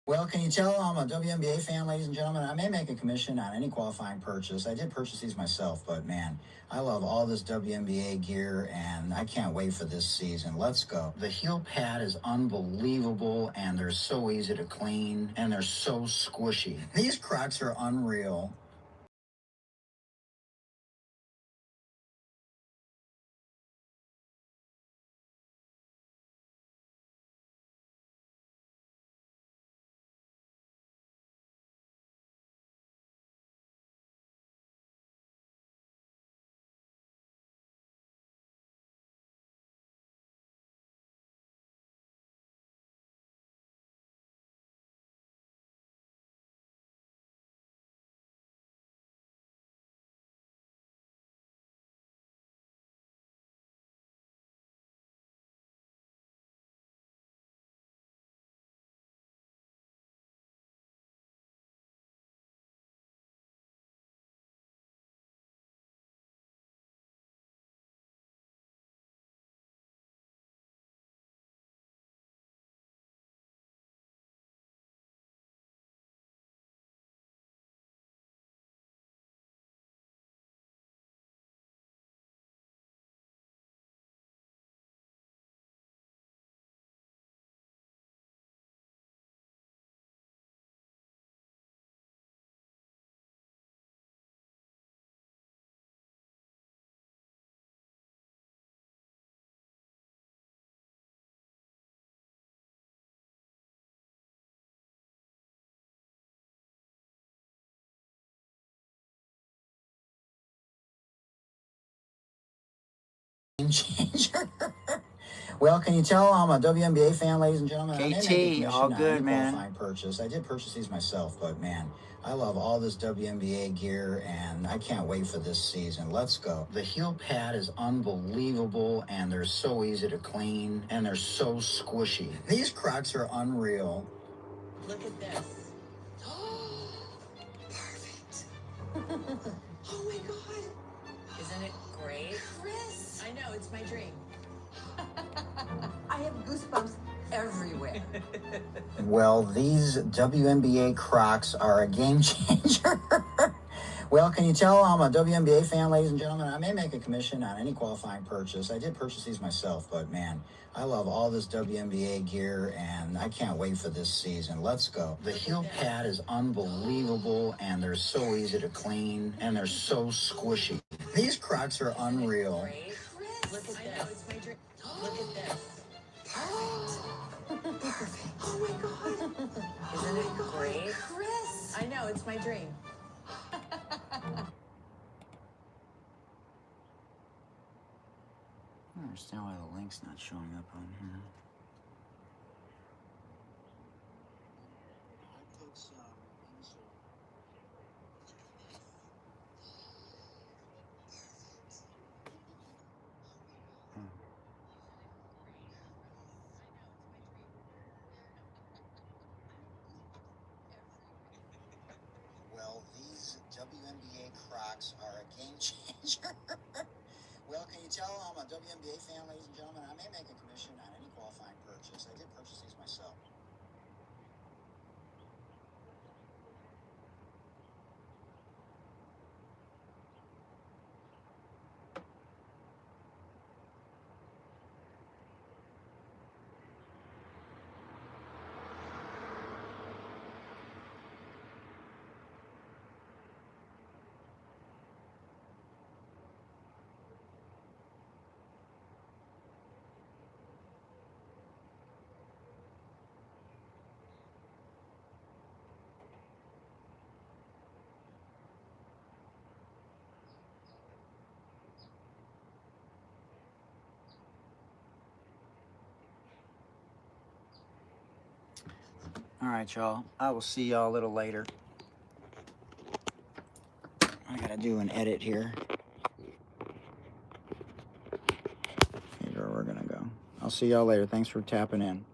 Well, can you tell I'm a WNBA fan, ladies and gentlemen? I may make a commission on any qualifying purchase. I did purchase these myself, but man, I love all this WNBA gear, and I can't wait for this season. Let's go. The heel pad is unbelievable, and they're so easy to clean, and they're so squishy. These Crocs are unreal. Game changer. Well, can you tell I'm a WNBA fan, ladies and gentlemen? I may make a commission all good, on any man. qualifying purchase. I did purchase these myself, but man, I love all this WNBA gear, and I can't wait for this season. Let's go. The heel pad is unbelievable, and they're so easy to clean, and they're so squishy. These Crocs are unreal. look at this. Perfect. Oh my god. Isn't it great? Chris! I know, it's my dream. I have goosebumps everywhere. Well, these WNBA Crocs are a game changer. Well, can you tell I'm a WNBA fan, ladies and gentlemen? I may make a commission on any qualifying purchase. I did purchase these myself, but man, I love all this WNBA gear, and I can't wait for this season. Let's go. The heel pad is unbelievable, and they're so easy to clean, and they're so squishy. These Crocs are unreal. Great. Look at this. I know, it's my dream. Look at this. Perfect. Oh my God. Isn't it great? Chris! I know, it's my dream. I don't understand why the link's not showing up on here. I put some insole. Well, these WNBA Crocs are a game changer. Well, can you tell I'm a WNBA fan, ladies and gentlemen? I may make a commission on any qualifying purchase. I did purchase these myself. All right, y'all. I will see y'all a little later. I gotta do an edit here. Here's where we're gonna go. I'll see y'all later. Thanks for tapping in.